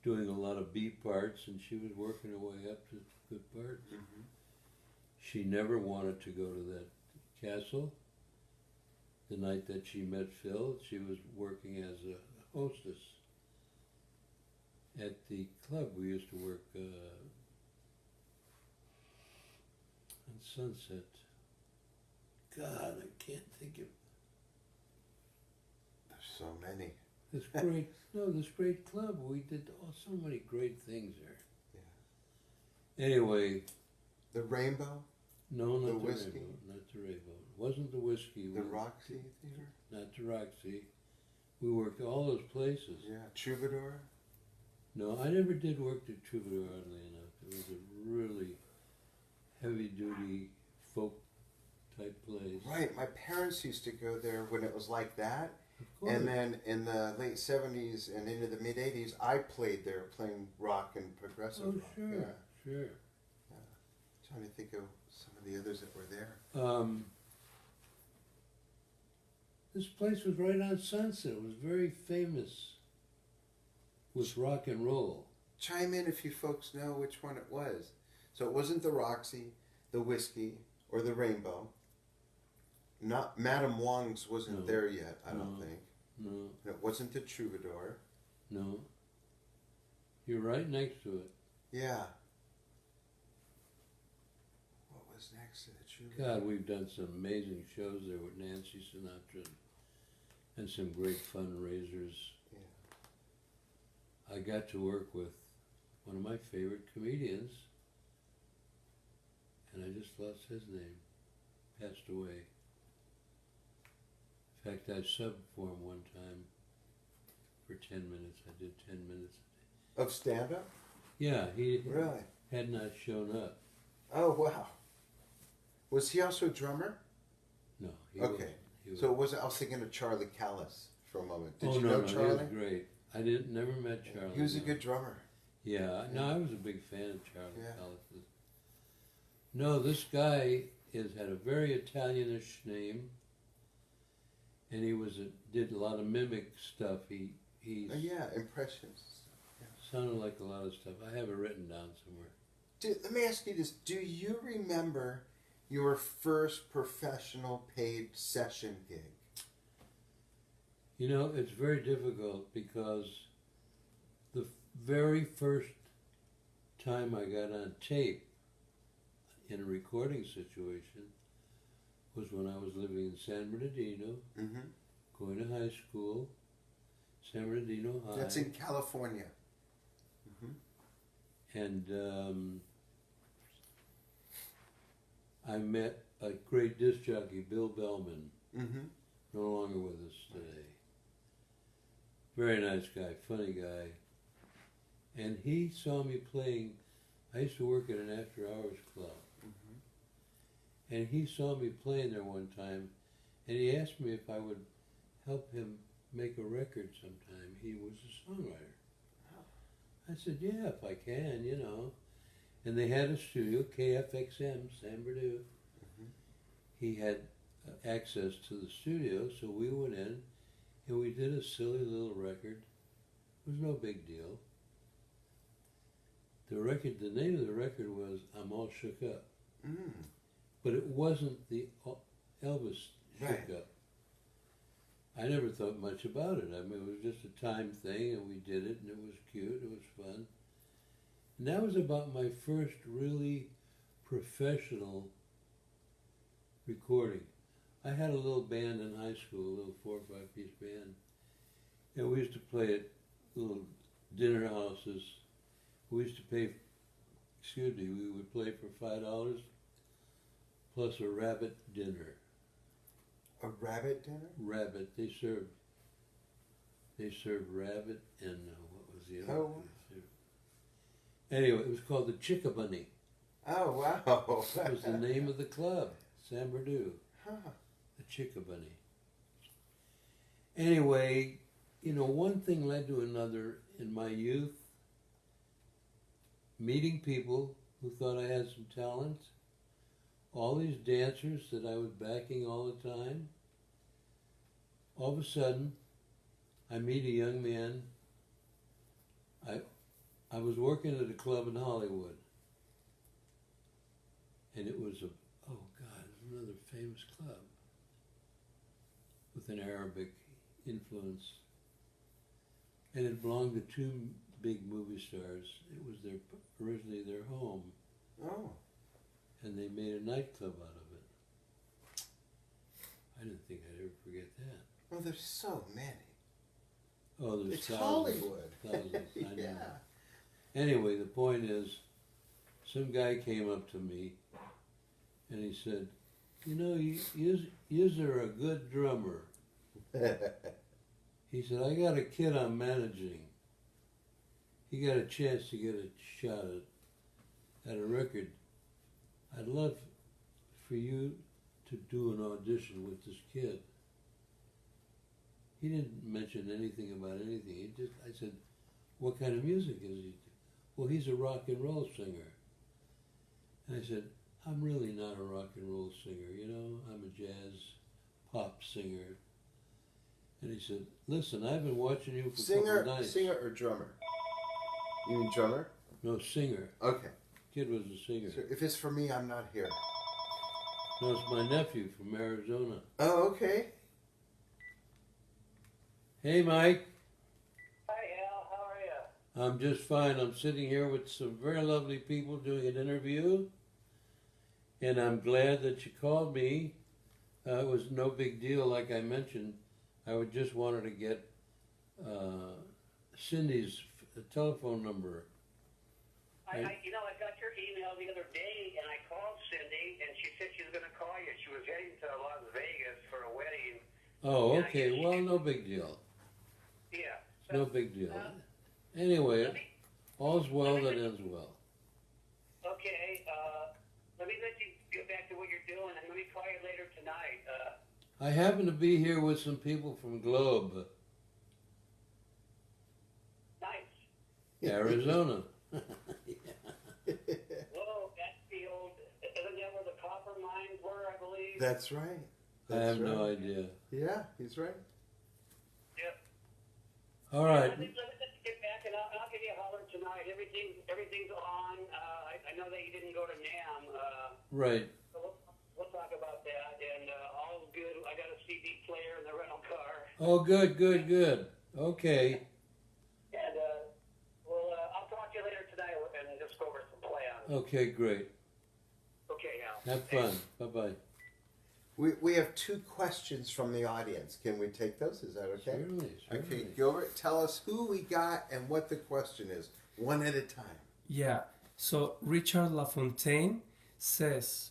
doing a lot of B parts, and she was working her way up to good parts. Mm-hmm. She never wanted to go to that castle. The night that she met Phil, she was working as a hostess at the club we used to work on Sunset. God, I can't think of There's so many. this great club. We did so many great things there. Yeah. Anyway, The Rainbow? no, not The the Whiskey? Rainbow, not the Rainbow. It wasn't the Whiskey. The Roxy Theater? Not the Roxy. We worked all those places. Yeah. Troubadour? No, I never did work at Troubadour, oddly enough. It was a really heavy-duty folk type place. Right. My parents used to go there when it was like that. Of course. And then in the late 70s and into the mid 80s, I played there playing rock and progressive Oh, rock. sure, Yeah. sure. Trying to think of some of the others that were there. This place was right on Sunset. It was very famous with rock and roll. Chime in if you folks know which one it was. So it wasn't the Roxy, the Whiskey, or the Rainbow. Not Madame Wong's wasn't No. there yet, I don't No. think. No, And it wasn't the Troubadour. no. You're right next to it. Yeah. What was next to the True God, we've done some amazing shows there with Nancy Sinatra and some great fundraisers. Yeah. I got to work with one of my favorite comedians, and I just lost his name. Passed away. In fact, I subbed for him one time for 10 minutes. I did 10 minutes. Of stand-up? Yeah, he Really? had not shown up. Oh, wow. Was he also a drummer? No, he Okay. wasn't. He So it wasn't, I was thinking of Charlie Callis for a moment. Did oh, you no, know no, Charlie? he was great. I never met Charlie. He was a no. good drummer. Yeah, no, I was a big fan of Charlie Yeah. Callis. No, this guy had a very Italianish name, and he did a lot of mimic stuff. He Yeah, impressions. sounded like a lot of stuff. I have it written down somewhere. Let me ask you this. Do you remember your first professional paid session gig? You know, it's very difficult because the very first time I got on tape in a recording situation was when I was living in San Bernardino, Mm-hmm. going to high school, San Bernardino High. That's in California. Mm-hmm. And I met a great disc jockey, Bill Bellman, Mm-hmm. no longer with us today. Very nice guy, funny guy. And he saw me playing. I used to work at an after-hours club. Mm-hmm. And he saw me playing there one time, and he asked me if I would help him make a record sometime. He was a songwriter. I said, yeah, if I can, you know. And they had a studio, KFXM, San Bernardino. Mm-hmm. He had access to the studio, so we went in, and we did a silly little record. It was no big deal. The name of the record was I'm All Shook Up. Mm. But it wasn't the Elvis Shook Right. Up. I never thought much about it. I mean, it was just a time thing, and we did it, and it was cute, it was fun. And that was about my first really professional recording. I had a little band in high school, a little 4 or 5 piece band, and we used to play at little dinner houses. We used to pay, we would play for $5 plus a rabbit dinner. A rabbit dinner? Rabbit, they served rabbit and what was the other? Oh. Anyway, it was called the Chickabunny. Oh, wow. That was the name of the club, San Bernardino. Huh. The Chickabunny. Anyway, you know, one thing led to another in my youth. Meeting people who thought I had some talent. All these dancers that I was backing all the time. All of a sudden, I meet a young man. I was working at a club in Hollywood. And it was another famous club with an Arabic influence. And it belonged to 2 big movie stars. It was originally their home. Oh. And they made a nightclub out of it. I didn't think I'd ever forget that. Well, there's so many. Oh, there's It's thousands. Hollywood. Thousands, I know. Yeah. Anyway, the point is, some guy came up to me, and he said, you know, you're a good drummer. He said, I got a kid I'm managing. He got a chance to get a shot at a record. I'd love for you to do an audition with this kid. He didn't mention anything about anything. I said, what kind of music is he? Well, he's a rock and roll singer. And I said, I'm really not a rock and roll singer, you know? I'm a jazz pop singer. And he said, listen, I've been watching you for a couple of nights. Singer or drummer? You mean drummer? No, singer. Okay. Kid was a singer. So if it's for me, I'm not here. No, it's my nephew from Arizona. Oh, okay. Hey, Mike. Hi, Al. How are you? I'm just fine. I'm sitting here with some very lovely people doing an interview, and I'm glad that you called me. It was no big deal, like I mentioned. I would just wanted to get Cindy's telephone number. I got your email the other day, and I called Cindy, and she said she was going to call you. She was heading to Las Vegas for a wedding. Oh, okay. Well, no big deal. Yeah. No big deal. Anyway, all's well that ends well. Okay. Let me let you get back to what you're doing, and let me call you later tonight. I happen to be here with some people from Globe, Nice. Arizona. Whoa, that's the old. Isn't that where the copper mines were? I believe. That's right. I have no idea. Yeah, he's right. Yep. All right. Let me get back, and I'll give you a holler tonight. Everything's on. I know that you didn't go to NAMM. Right. So we'll talk about that, and all's good. I got a CD player in the rental car. Oh, good. Okay. And I'll talk to you later tonight and just go over some plans. Okay, great. Okay, Al. Have fun. Bye-bye. We have 2 questions from the audience. Can we take those? Is that okay? Certainly. Okay, Gilbert, tell us who we got and what the question is, one at a time. Yeah. So Richard LaFontaine says,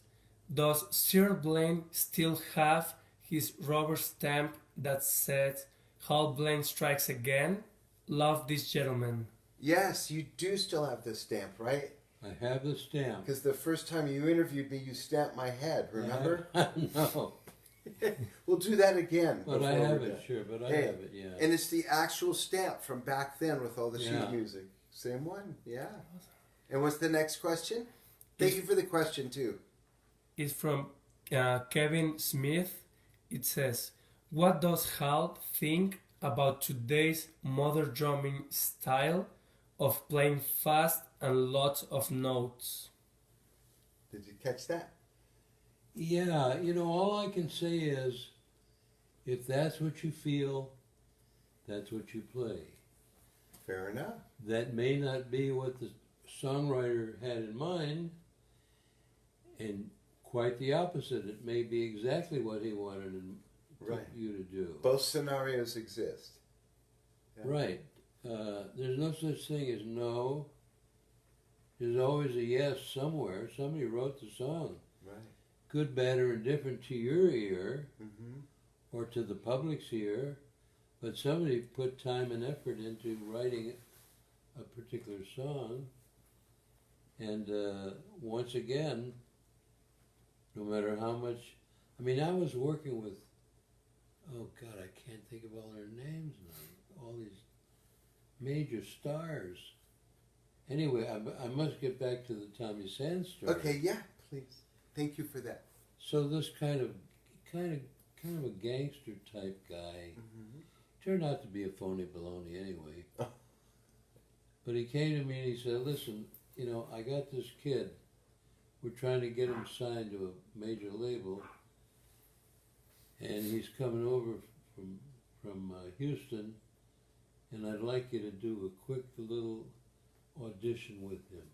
does Sir Blaine still have his rubber stamp that says Hal Blaine strikes again? Love this gentleman. Yes, you do still have this stamp, right? I have the stamp. Because the first time you interviewed me, you stamped my head, remember? No. We'll do that again. But I before have we're it, done. sure. But I Hey, have it, yeah. And it's the actual stamp from back then with all the sheet Yeah. music. Same one, yeah. And what's the next question? Thank you for the question, too. It's from Kevin Smith. It says, what does Hal think about today's modern drumming style of playing fast and lots of notes? Did you catch that? Yeah, all I can say is, if that's what you feel, that's what you play. Fair enough. That may not be what the songwriter had in mind, and quite the opposite. It may be exactly what he wanted you to do. Both scenarios exist. Yeah. Right. There's no such thing as no. There's always a yes somewhere. Somebody wrote the song. Right. Good, bad, or indifferent to your ear, Mm-hmm. or to the public's ear, but somebody put time and effort into writing a particular song. And once again, no matter how much, I was working with, oh God, I can't think of all their names now, all these major stars. Anyway, I must get back to the Tommy Sand story. Okay, yeah, please. Thank you for that. So this kind of a gangster type guy Mm-hmm. turned out to be a phony baloney anyway. Oh. But he came to me and he said, listen, I got this kid. We're trying to get him signed to a major label. And he's coming over from Houston. And I'd like you to do a quick little audition with him.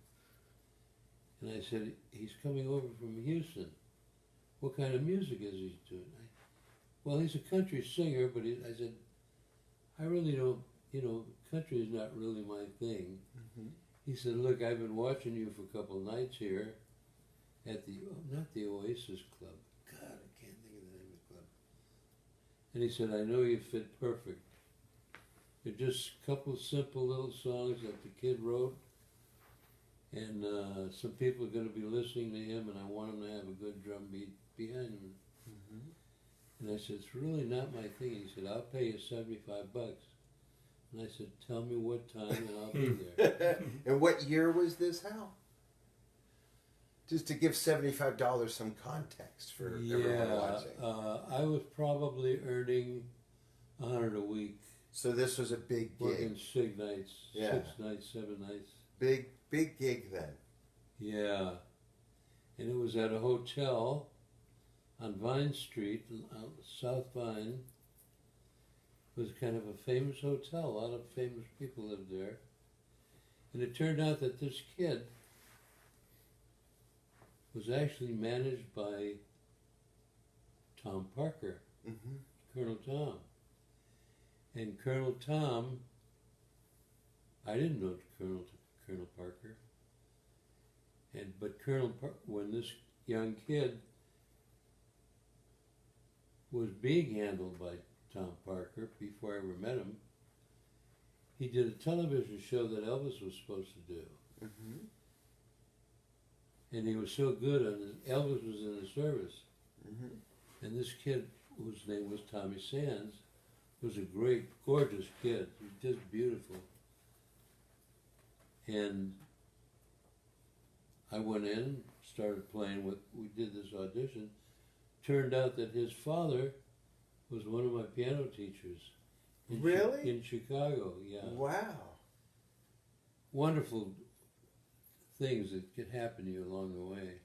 And I said, he's coming over from Houston. What kind of music is he doing? Well, he's a country singer, but I said, I really don't, country is not really my thing. Mm-hmm. He said, look, I've been watching you for a couple of nights here at not the Oasis Club. God, I can't think of the name of the club. And he said, I know you fit perfect. They're just a couple of simple little songs that the kid wrote. And some people are going to be listening to him, and I want him to have a good drum beat behind him. Mm-hmm. And I said, it's really not my thing. He said, I'll pay you $75. And I said, tell me what time and I'll be there. And what year was this, Hal? Just to give $75 some context for everyone watching. I was probably earning $100 a week. So this was a big gig. Working 6 nights, Yeah. 6 nights, 7 nights. Big gig then. Yeah. And it was at a hotel on Vine Street, South Vine. It was kind of a famous hotel. A lot of famous people lived there. And it turned out that this kid was actually managed by Tom Parker, Mm-hmm. Colonel Tom. And Colonel Tom, I didn't know Colonel Parker. But when this young kid was being handled by Tom Parker before I ever met him, he did a television show that Elvis was supposed to do. Mm-hmm. And he was so good on it, Elvis was in the service. Mm-hmm. And this kid, whose name was Tommy Sands, was a great, gorgeous kid. He was just beautiful. And I went in, started playing we did this audition. Turned out that his father was one of my piano teachers. Really? In Chicago, yeah. Wow. Wonderful things that could happen to you along the way.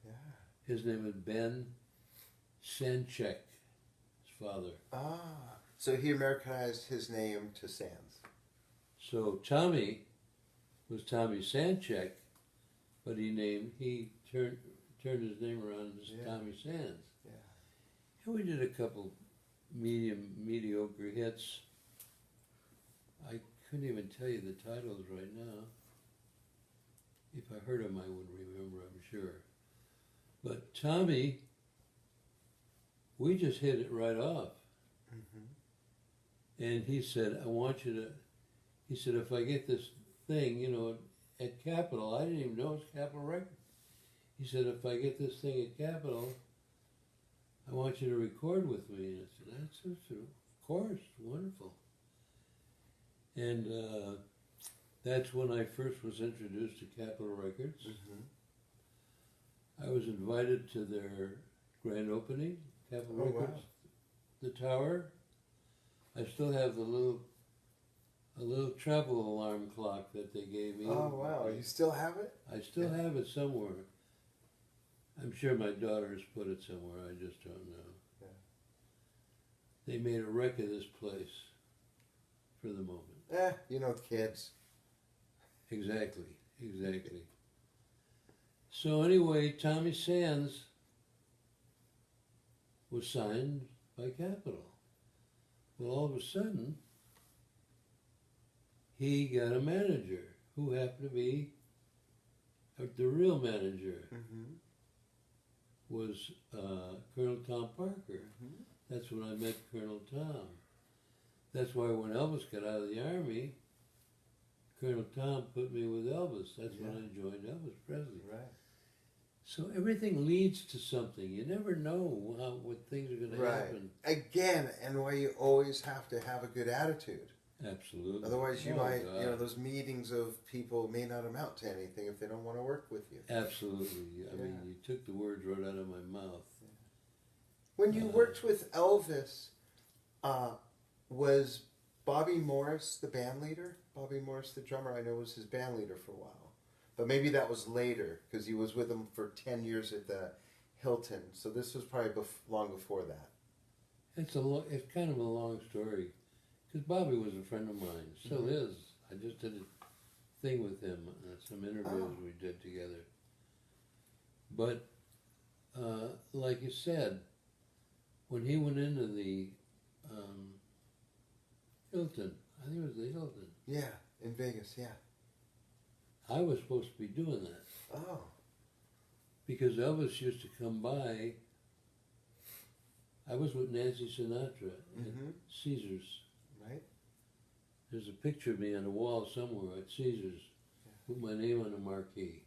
Yeah. His name was Ben Sanchek, his father. Ah. So he Americanized his name to Sands. So Tommy was Tommy Sanchek, but he turned his name around as Yeah. Tommy Sands. Yeah. And we did a couple mediocre hits. I couldn't even tell you the titles right now. If I heard them, I would remember, I'm sure. But Tommy, we just hit it right off. Mm-hmm. And he said, he said, if I get this thing, at Capitol, I didn't even know it was Capitol Records. He said, if I get this thing at Capitol, I want you to record with me. And I said, of course, wonderful. And that's when I first was introduced to Capitol Records. Mm-hmm. I was invited to their grand opening, Capitol Oh, Records, wow. the tower. I still have a little travel alarm clock that they gave me. Oh, wow. You still have it? I still have it somewhere. I'm sure my daughter has put it somewhere. I just don't know. Yeah. They made a wreck of this place for the moment. Kids. Exactly. So anyway, Tommy Sands was signed by Capitol. Well, all of a sudden, he got a manager who happened to be the real manager. Mm-hmm. Was Colonel Tom Parker. Mm-hmm. That's when I met Colonel Tom. That's why when Elvis got out of the Army, Colonel Tom put me with Elvis. That's when I joined Elvis Presley. Right. So everything leads to something. You never know what things are going to happen. Again, and why you always have to have a good attitude. Absolutely. Otherwise, you Oh, might, God. those meetings of people may not amount to anything if they don't want to work with you. Absolutely. I mean, you took the words right out of my mouth. When you worked with Elvis, was Bobby Morris the band leader? Bobby Morris, the drummer, I know was his band leader for a while. But maybe that was later, because he was with him for 10 years at the Hilton. So this was probably long before that. It's kind of a long story. Because Bobby was a friend of mine, still is. I just did a thing with him, some interviews we did together. But, like you said, when he went into the Hilton, I think it was the Hilton. Yeah, in Vegas, yeah. I was supposed to be doing that. Oh. Because Elvis used to come by. I was with Nancy Sinatra at Caesars. Right. There's a picture of me on the wall somewhere at Caesars with my name on the marquee.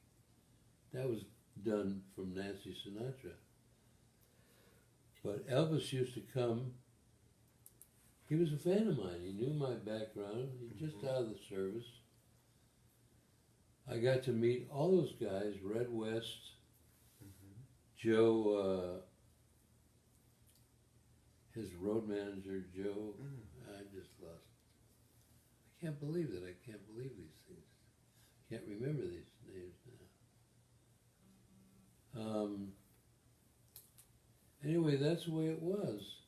That was done from Nancy Sinatra. But Elvis used to come. He was a fan of mine. He knew my background. He just out of the service. I got to meet all those guys, Red West, Joe, his road manager, Joe. I just lost. I can't believe that. I can't believe these things. Can't remember these names now. Anyway, that's the way it was.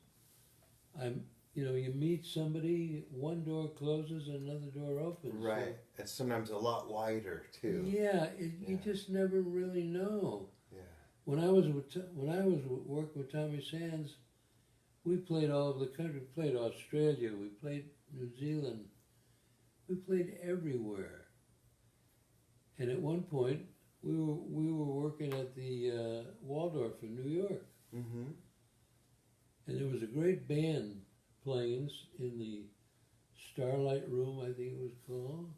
you meet somebody, one door closes and another door opens. Right. It's sometimes a lot wider So, too. yeah, you Yeah. just never really know. Yeah. When I was working with Tommy Sands, we played all over the country. We played Australia. We played New Zealand. We played everywhere. And at one point, we were working at the Waldorf in New York, Mm-hmm. and there was a great band playing in the Starlight Room, I think it was called.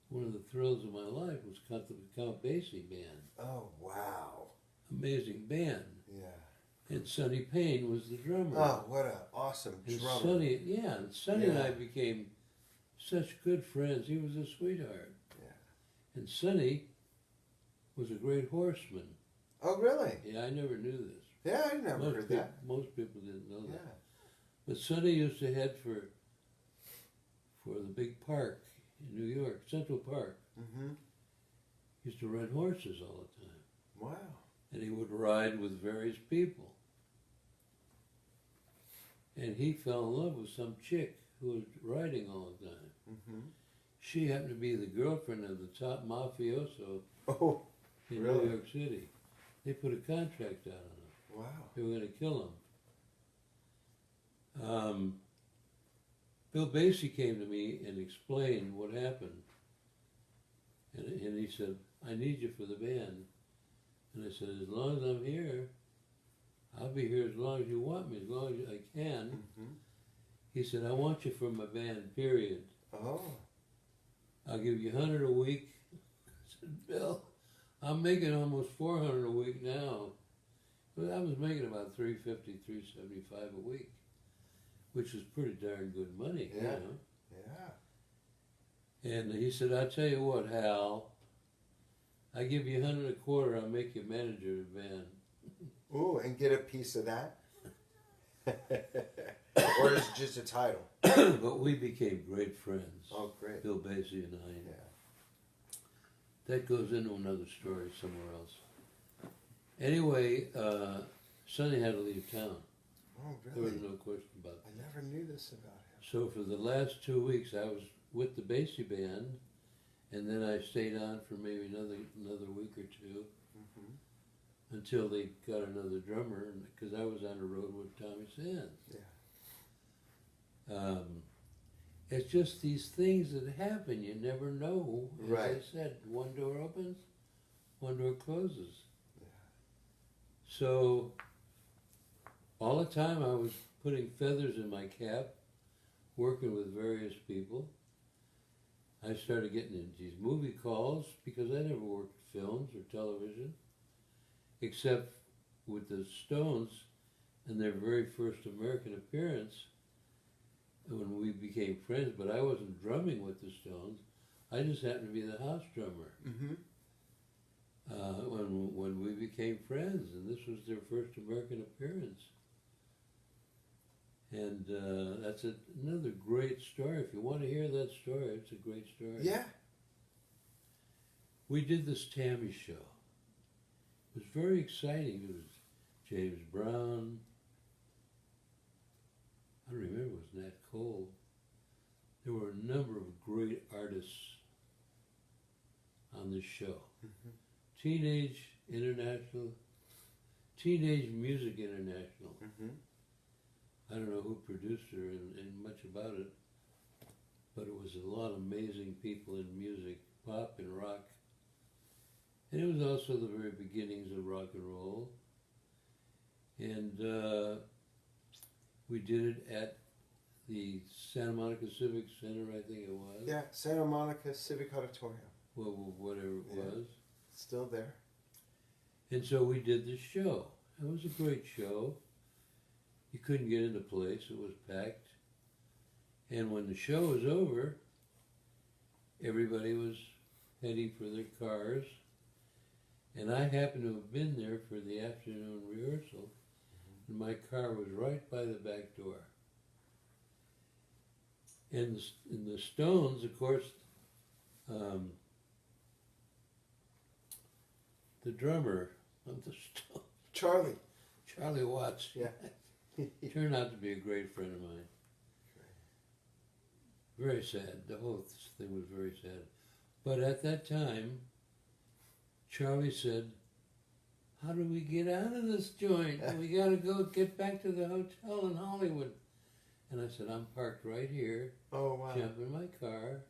One of the thrills of my life was the Count Basie band. Oh, wow. Amazing band. Yeah. And Sonny Payne was the drummer. Oh, what an awesome and drummer. Sonny and I Yeah. became such good friends. He was a sweetheart. Yeah. And Sonny was a great horseman. Oh, really? Yeah, I never knew this. Yeah, I never heard that. Most people didn't know Yeah. that. But Sonny used to head for the big park in New York, Central Park. Mm-hmm. He used to rent horses all the time. Wow. And he would ride with various people. And he fell in love with some chick who was riding all the time. Mm-hmm. She happened to be the girlfriend of the top mafioso Oh, in really? New York City. They put a contract out on him. wow. They were going to kill him. Bill Basie came to me and explained what happened. And he said, I need you for the band. And I said, as long as I'm here, I'll be here as long as you want me, as long as I can. Mm-hmm. He said, I want you for my band, period. Oh. I'll give you $100 a week. I said, Bill, I'm making almost $400 a week now. But I was making about $350, $375 a week, which was pretty darn good money, Yeah. you know. Yeah. And he said, I'll tell you what, Hal, I give you $100 a quarter, I'll make you manager of the band. Ooh, and get a piece of that? Or is it just a title? But we became great friends. Oh, great. Bill Basie and I. Yeah. That goes into another story somewhere else. Anyway, Sonny had to leave town. Oh, There was really? no question about I that. never knew this about him. So for the last 2 weeks, I was with the Basie band, and then I stayed on for maybe another week or two Mm-hmm. until they got another drummer, because I was on the road with Tommy Sands. Yeah. It's just these things that happen. You never know. As Right. I said, one door opens, one door closes. Yeah. So all the time I was putting feathers in my cap, working with various people. I started getting into these movie calls because I never worked films or television, except with the Stones and their very first American appearance when we became friends, but I wasn't drumming with the Stones. I just happened to be the house drummer Mm-hmm. when we became friends, and this was their first American appearance. And that's another great story. If you want to hear that story, it's a great story. Yeah. We did this Tammy show. It was very exciting. It was James Brown. I don't remember, it was Nat Cole. There were a number of great artists on this show. Mm-hmm. Teenage Music International. Mm-hmm. I don't know who produced her and much about it, but it was a lot of amazing people in music, pop and rock. And it was also the very beginnings of rock and roll. And we did it at the Santa Monica Civic Center, I think it was. Yeah, Santa Monica Civic Auditorium. Well, whatever it Yeah. was. Still there. And so we did the show. It was a great show. You couldn't get into the place, it was packed. And when the show was over, everybody was heading for their cars. And I happened to have been there for the afternoon rehearsal, and my car was right by the back door. And the Stones, of course, the drummer of the Stones, Charlie. Charlie Watts, Yeah. Turned out to be a great friend of mine. Very sad. The whole thing was very sad. But at that time, Charlie said, "How do we get out of this joint? We got to go get back to the hotel in Hollywood." And I said, "I'm parked right here. Oh, wow. Jump in my car,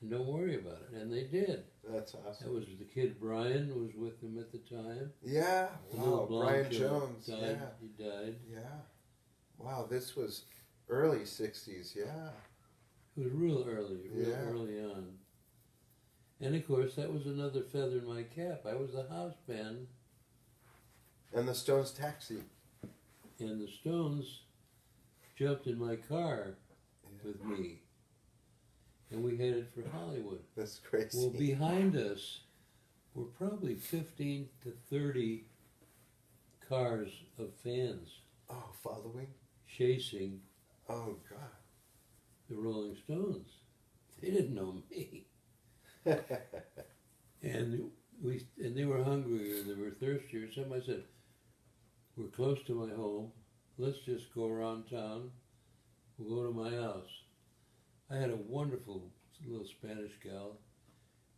and don't worry about it." And they did. That's awesome. That was the kid Brian was with him at the time. Yeah. The little Wow. blonde Brian kid Jones. died. Yeah. He died. Yeah. Wow. This was early 60s. Yeah. It was real early, early on. And of course, that was another feather in my cap. I was the house band, And the Stones Taxi. and the Stones jumped in my car with me, and we headed for Hollywood. That's crazy. Well, behind us were probably 15 to 30 cars of fans Oh, following? chasing Oh, God. the Rolling Stones. They didn't know me. And they were hungry or they were thirsty or something. I said, "We're close to my home. Let's just go around town. We'll go to my house." I had a wonderful little Spanish gal.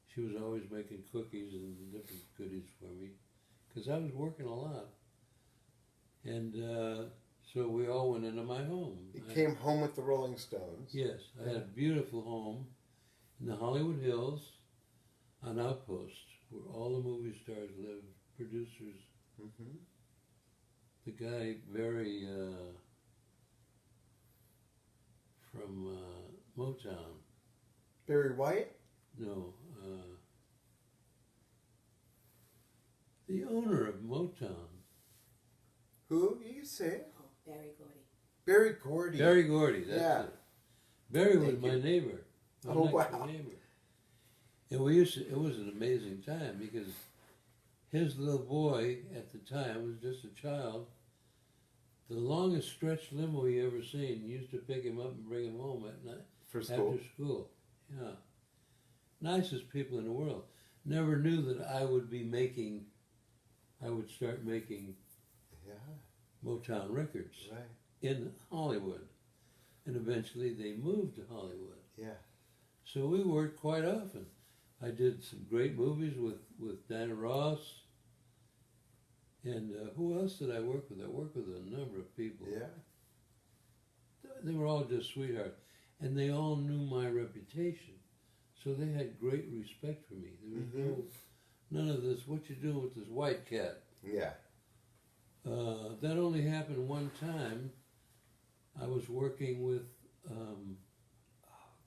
She was always making cookies and different goodies for me because I was working a lot. And so we all went into my home. You came home with the Rolling Stones. Yes, I had a beautiful home in the Hollywood Hills on Outpost where all the movie stars live, producers. Mm-hmm. The guy, Barry, from Motown. Barry White? No, the owner of Motown. Who? You say it. Oh, Barry Gordy. Barry Gordy. Barry Gordy, that's Yeah. it. Barry was Thank my you. neighbor. My Oh, next wow. neighbor. And we used to, it was an amazing time because his little boy at the time was just a child. The longest stretch limo he ever seen used to pick him up and bring him home at night For school. after school. Yeah. Nicest people in the world. Never knew that I would start making Yeah. Motown records Right. in Hollywood. And eventually they moved to Hollywood. Yeah. So we worked quite often. I did some great movies with Diana Ross. And who else did I work with? I worked with a number of people. Yeah. They were all just sweethearts. And they all knew my reputation. So they had great respect for me. There was none of this, "What you doing with this white cat?" Yeah. That only happened one time. I was working with, oh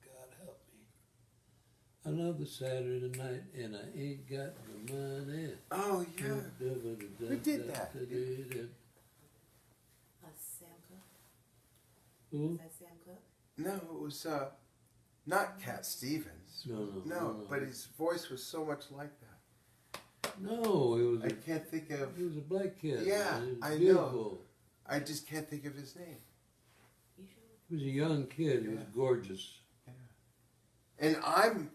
God help me, another Saturday night, and I ain't got the money. Oh, yeah. Who did that? Sam Cooke. Who? Was that Sam Cooke? No, it was not Cat Stevens. No, But his voice was so much like that. No, it was I can't think of. he was a black kid. Yeah, He was I know. beautiful. I just can't think of his name. You sure? He was a young kid. He was Yeah. gorgeous. And I'm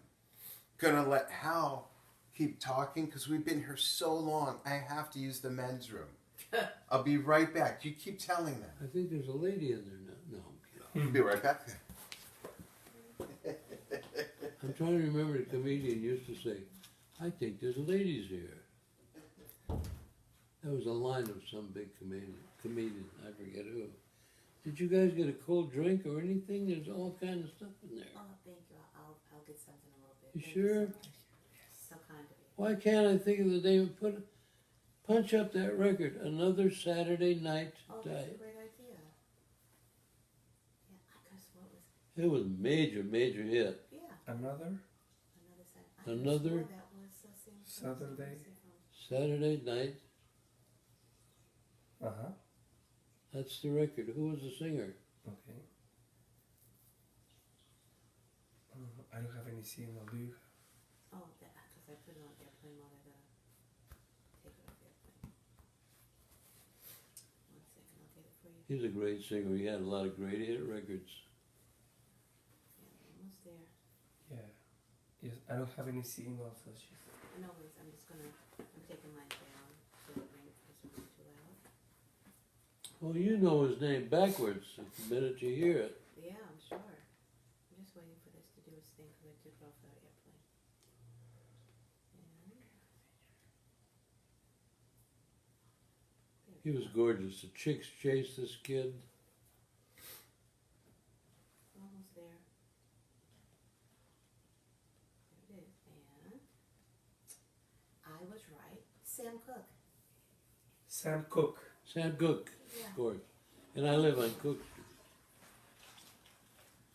gonna let Hal keep talking because we've been here so long. I have to use the men's room. I'll be right back. You keep telling them. I think there's a lady in there now. No, I'm kidding. I'll be right back. I'm trying to remember the comedian used to say, "I think there's ladies here." That was a line of some big comedian, I forget who. Did you guys get a cold drink or anything? There's all kind of stuff in there. Oh, thank you. I'll get something a little bit. You Thank sure? so much. So kind of you. Why can't I think of the name? Punch up that record. Another Saturday Night Oh, that's a Diet. great idea. Yeah, I guess what was It was major hit. yeah. Another Another Saturday. Another That was Saturday. Saturday Night. Uh-huh. That's the record. Who was the singer? Okay. I don't have any signal. Do you? Oh, because I put it on airplane mode. I gotta take it off airplane. 1 second, I'll get it for you. He's a great singer. He had a lot of great hit records. Yeah, we're almost there. Yeah. Yes, I don't have any signal, so she's. No worries, I'm taking mine down so the ring doesn't be too loud. Well, you know his name backwards the minute you hear it. Yeah, I'm sure. I'm just waiting for this to do its thing because I took it off the airplane. And He was gorgeous. The chicks chased this kid. almost there. There it is. And I was right. Sam Cooke. Sam Cooke. Sam Cooke, Yeah. of course. And I live on Cook Street.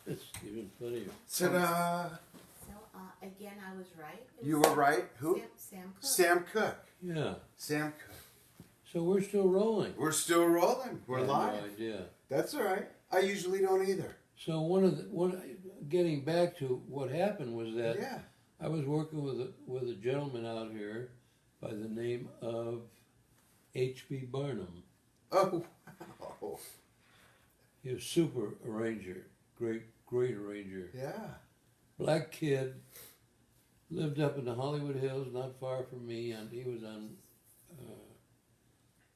It's even funnier. Ta-da! So again, I was right. It was You were right. Who? Sam Cooke. Sam Cooke. Yeah. Sam Cooke. So we're still rolling. We're still rolling. We're I had live. No idea. That's all right. I usually don't either. So getting back to what happened was that Yeah. I was working with a gentleman out here by the name of H.B. Barnum. Oh, wow. He was super arranger, great arranger. Yeah. Black kid, lived up in the Hollywood Hills, not far from me, and he was on,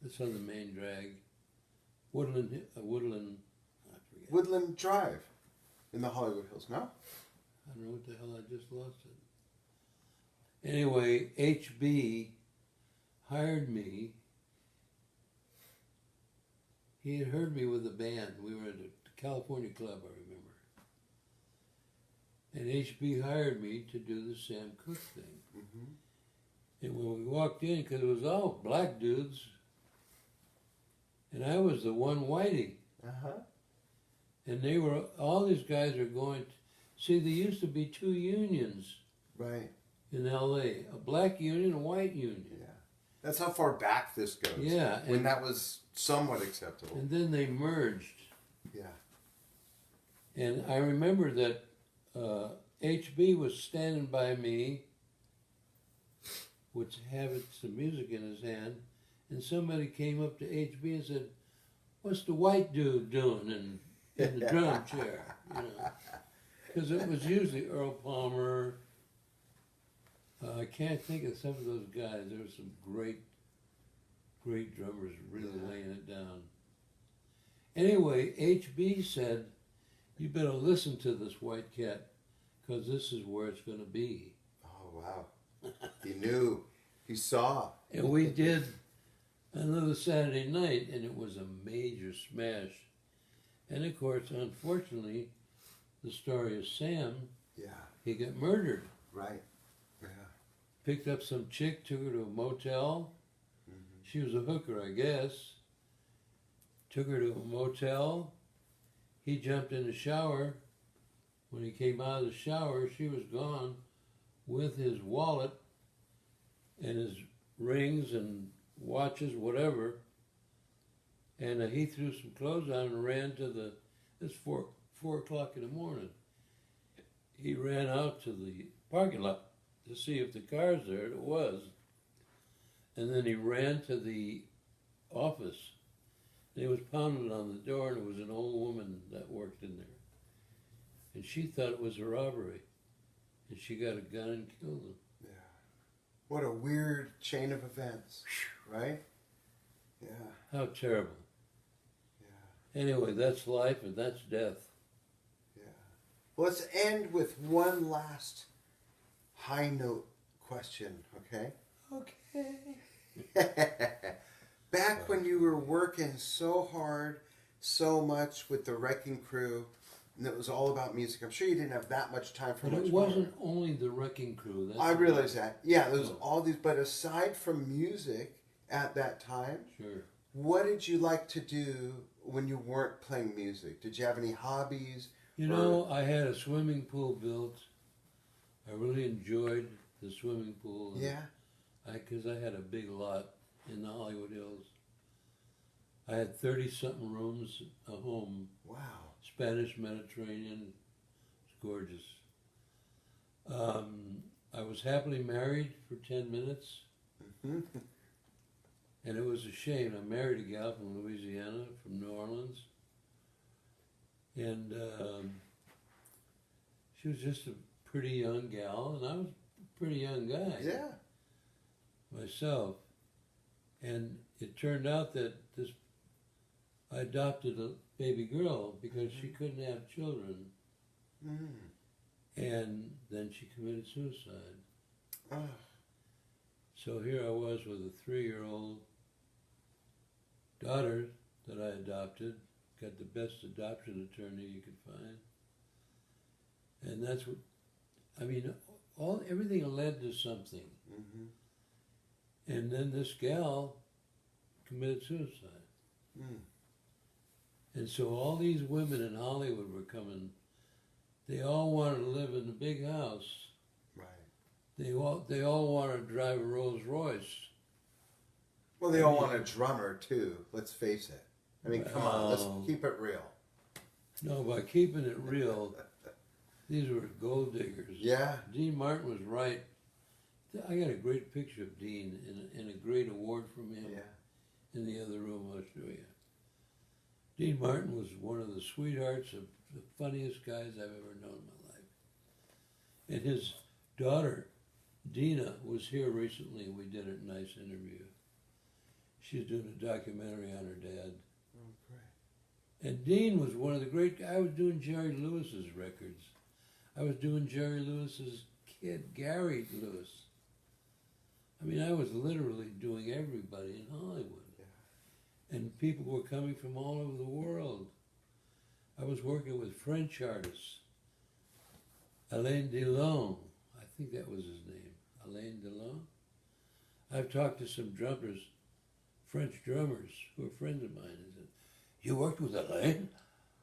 it's on the main drag, Woodland, I forget. Woodland Drive in the Hollywood Hills, no? I don't know what the hell, I just lost it. Anyway, HB hired me. He had heard me with a band. We were at the California Club, I remember. And HB hired me to do the Sam Cooke thing. Mm-hmm. And when we walked in, because it was all black dudes, and I was the one whitey. Uh-huh. And they were, all these guys are going, see, there used to be two unions Right. in L.A., a black union and a white union. Yeah. That's how far back this goes. Yeah. When that was somewhat acceptable. And then they merged. Yeah. And I remember that HB was standing by me, which had some music in his hand, and somebody came up to HB and said, "What's the white dude doing in the drum chair?" You know, because it was usually Earl Palmer. I can't think of some of those guys. There were some great drummers really laying it down. Anyway, HB said, "You better listen to this white cat, because this is where it's going to be." Oh, wow. He knew. He saw. And we did another Saturday night, and it was a major smash. And of course, unfortunately, the story of Sam, Yeah. he got murdered. Right. Yeah. Picked up some chick, took her to a motel. Mm-hmm. She was a hooker, I guess. Took her to a motel. He jumped in the shower. When he came out of the shower, she was gone with his wallet and his rings and watches, whatever. And he threw some clothes on and ran to it's 4 o'clock in the morning. He ran out to the parking lot to see if the car's there, and it was. And then he ran to the office, and he was pounding on the door, and it was an old woman that worked in there. And she thought it was a robbery, and she got a gun and killed him. Yeah. What a weird chain of events. Right? Yeah. How terrible. Yeah. Anyway, that's life and that's death. Yeah. Well, let's end with one last high note question, okay? Okay. Back when you were working so hard, so much with the Wrecking Crew, and it was all about music, I'm sure you didn't have that much time for But much it more. wasn't only the Wrecking Crew. That's I the- realize that. Yeah, there was Oh. all these, but aside from music at that time, Sure. what did you like to do when you weren't playing music? Did you have any hobbies? You know, I had a swimming pool built. I really enjoyed the swimming pool. Yeah. Because I had a big lot in the Hollywood Hills. I had 30-something rooms, a home, Wow. Spanish Mediterranean. It's gorgeous. I was happily married for 10 minutes. Mhm. And it was a shame. I married a gal from Louisiana, from New Orleans. And she was just a pretty young gal, and I was a pretty young guy Yeah. myself. And it turned out that this I adopted a baby girl because she couldn't have children. And then she committed suicide. So here I was with a 3-year-old daughter that I adopted, got the best adoption attorney you could find. And that's what, I mean, everything led to something. And then this gal committed suicide. And so all these women in Hollywood were coming. They all wanted to live in a big house. Right. They all wanted to drive a Rolls Royce. Well, they all want a drummer too. Let's face it. I mean, come on, let's keep it real. No, by keeping it real, these were gold diggers. Yeah. Dean Martin was right. I got a great picture of Dean and a great award from him in the other room. I'll show you. Dean Martin was one of the sweethearts, of the funniest guys I've ever known in my life. And his daughter, Dina, was here recently, and we did a nice interview. She's doing a documentary on her dad. Oh, great. And Dean was one of the great guys. I was doing Jerry Lewis's records. I was doing Jerry Lewis's kid, Gary Lewis. I mean, I was literally doing everybody in Hollywood. And people were coming from all over the world. I was working with French artists. Alain Delon, I think that was his name. Alain Delon. I've talked to some drummers, French drummers, who are friends of mine, and said, "You worked with Alain?"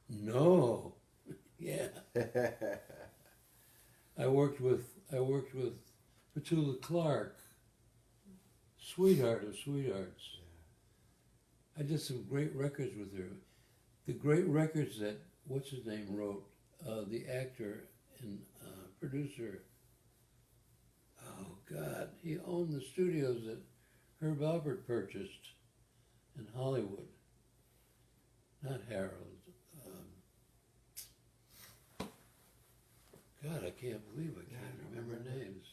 "No." "Yeah." I worked with Petula Clark, sweetheart of sweethearts. I did some great records with her. The great records that, what's his name, wrote, the actor and producer. Oh, God. He owned the studios that Herb Alpert purchased in Hollywood. Not Harold. God, I can't believe I can't remember names.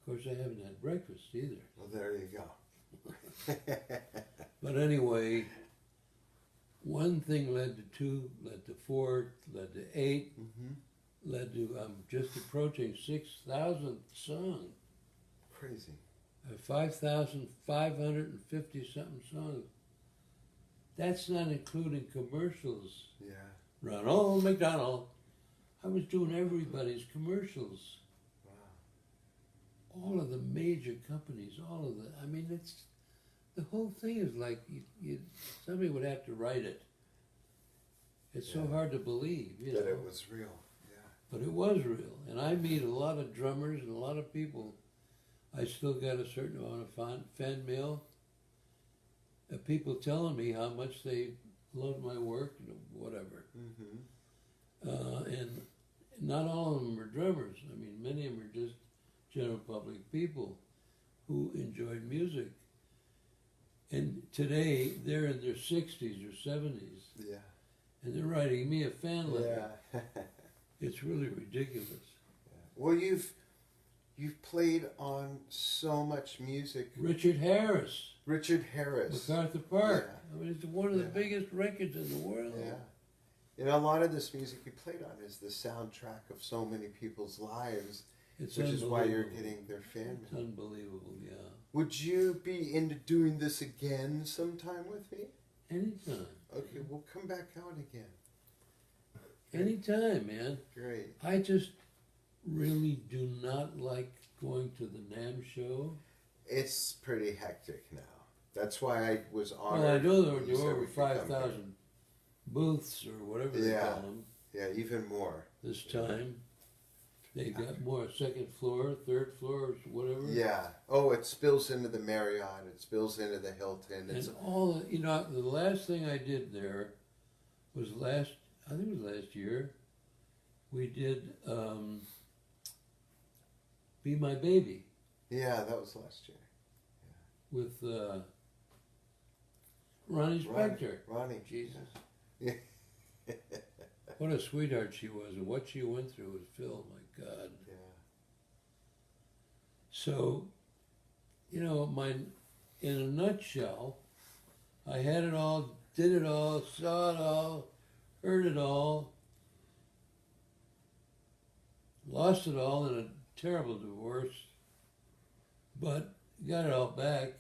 Of course, I haven't had breakfast either. Well, there you go. But anyway, one thing led to 2, led to 4, led to 8, led to, I'm just approaching 6,000th song. Crazy. 5,550 something songs. That's not including commercials. Yeah. Ronald McDonald. I was doing everybody's commercials. All of the major companies, all of the, I mean, the whole thing is like, somebody would have to write it. It's so hard to believe, that it was real, But it was real. And I meet a lot of drummers and a lot of people. I still got a certain amount of fan mail. People telling me how much they love my work, whatever. And not all of them are drummers. I mean, many of them are just general public people who enjoyed music. And today, they're in their 60s or 70s. Yeah. And they're writing me a fan letter. Yeah. It's really ridiculous. Well, you've played on so much music. Richard Harris. MacArthur Park. I mean, it's one of the biggest records in the world. Yeah. You know, a lot of this music you played on is the soundtrack of so many people's lives, which is why you're getting their fan mail. It's unbelievable, yeah. Would you be into doing this again sometime with me? Anytime. Okay, we'll come back out again. Anytime, man. Great. I just really do not like going to the NAMM show. It's pretty hectic now. That's why I was honored. Well, I know there when you were said over we could come 5,000 booths or whatever they call them. Yeah, even more. This time. They got more, 2nd floor, 3rd floor, whatever. Yeah. Oh, it spills into the Marriott. It spills into the Hilton. And all, you know, the last thing I did there was I think it was last year, we did Be My Baby. Yeah, that was last year. With Ronnie Spector. Ronnie. Jesus. Yeah. What a sweetheart she was, and what she went through with Phil, my God. Yeah. So, you know, in a nutshell, I had it all did it all, saw it all, heard it all, lost it all in a terrible divorce, but got it all back.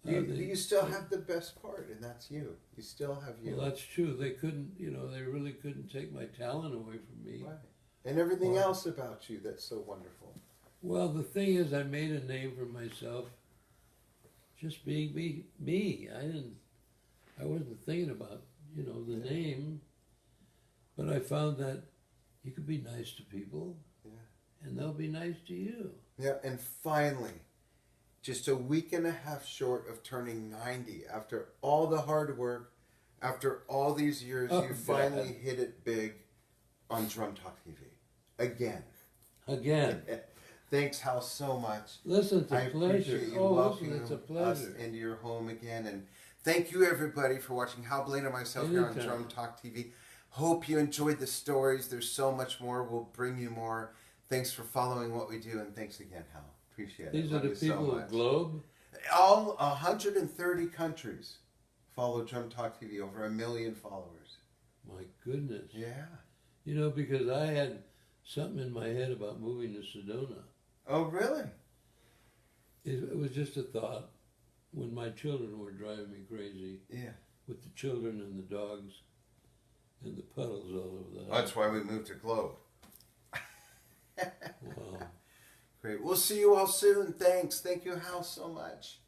Yeah. You still have the best part, and that's you. You still have you. Well, that's true. They couldn't, they really couldn't take my talent away from me. Right. And everything else about you that's so wonderful. Well, the thing is, I made a name for myself just being me. I wasn't thinking about, the name, but I found that you could be nice to people, and they'll be nice to you. Yeah, and finally, just a week and a half short of turning 90, after all the hard work, after all these years, you finally hit it big on Drum Talk TV. Again. Thanks, Hal, so much. Listen, it's a pleasure. Appreciate you welcoming it's a pleasure. us into your home again. And thank you, everybody, for watching Hal Blaine and myself here on Drum Talk TV. Hope you enjoyed the stories. There's so much more. We'll bring you more. Thanks for following what we do, and thanks again, Hal. Appreciate it. These are the people of Globe? All 130 countries follow Drum Talk TV. Over 1 million followers. My goodness. Yeah. Because I had something in my head about moving to Sedona. Oh, really? It was just a thought when my children were driving me crazy. Yeah. With the children and the dogs and the puddles all over the house. That's why we moved to Globe. Wow. Great. We'll see you all soon. Thanks. Thank you, Hal, so much.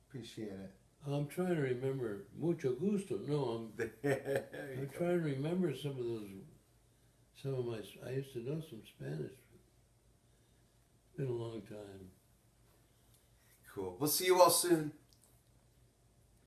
Appreciate it. I'm trying to remember. Mucho gusto. No, I'm trying to remember some of my, I used to know some Spanish. It's been a long time. Cool. We'll see you all soon.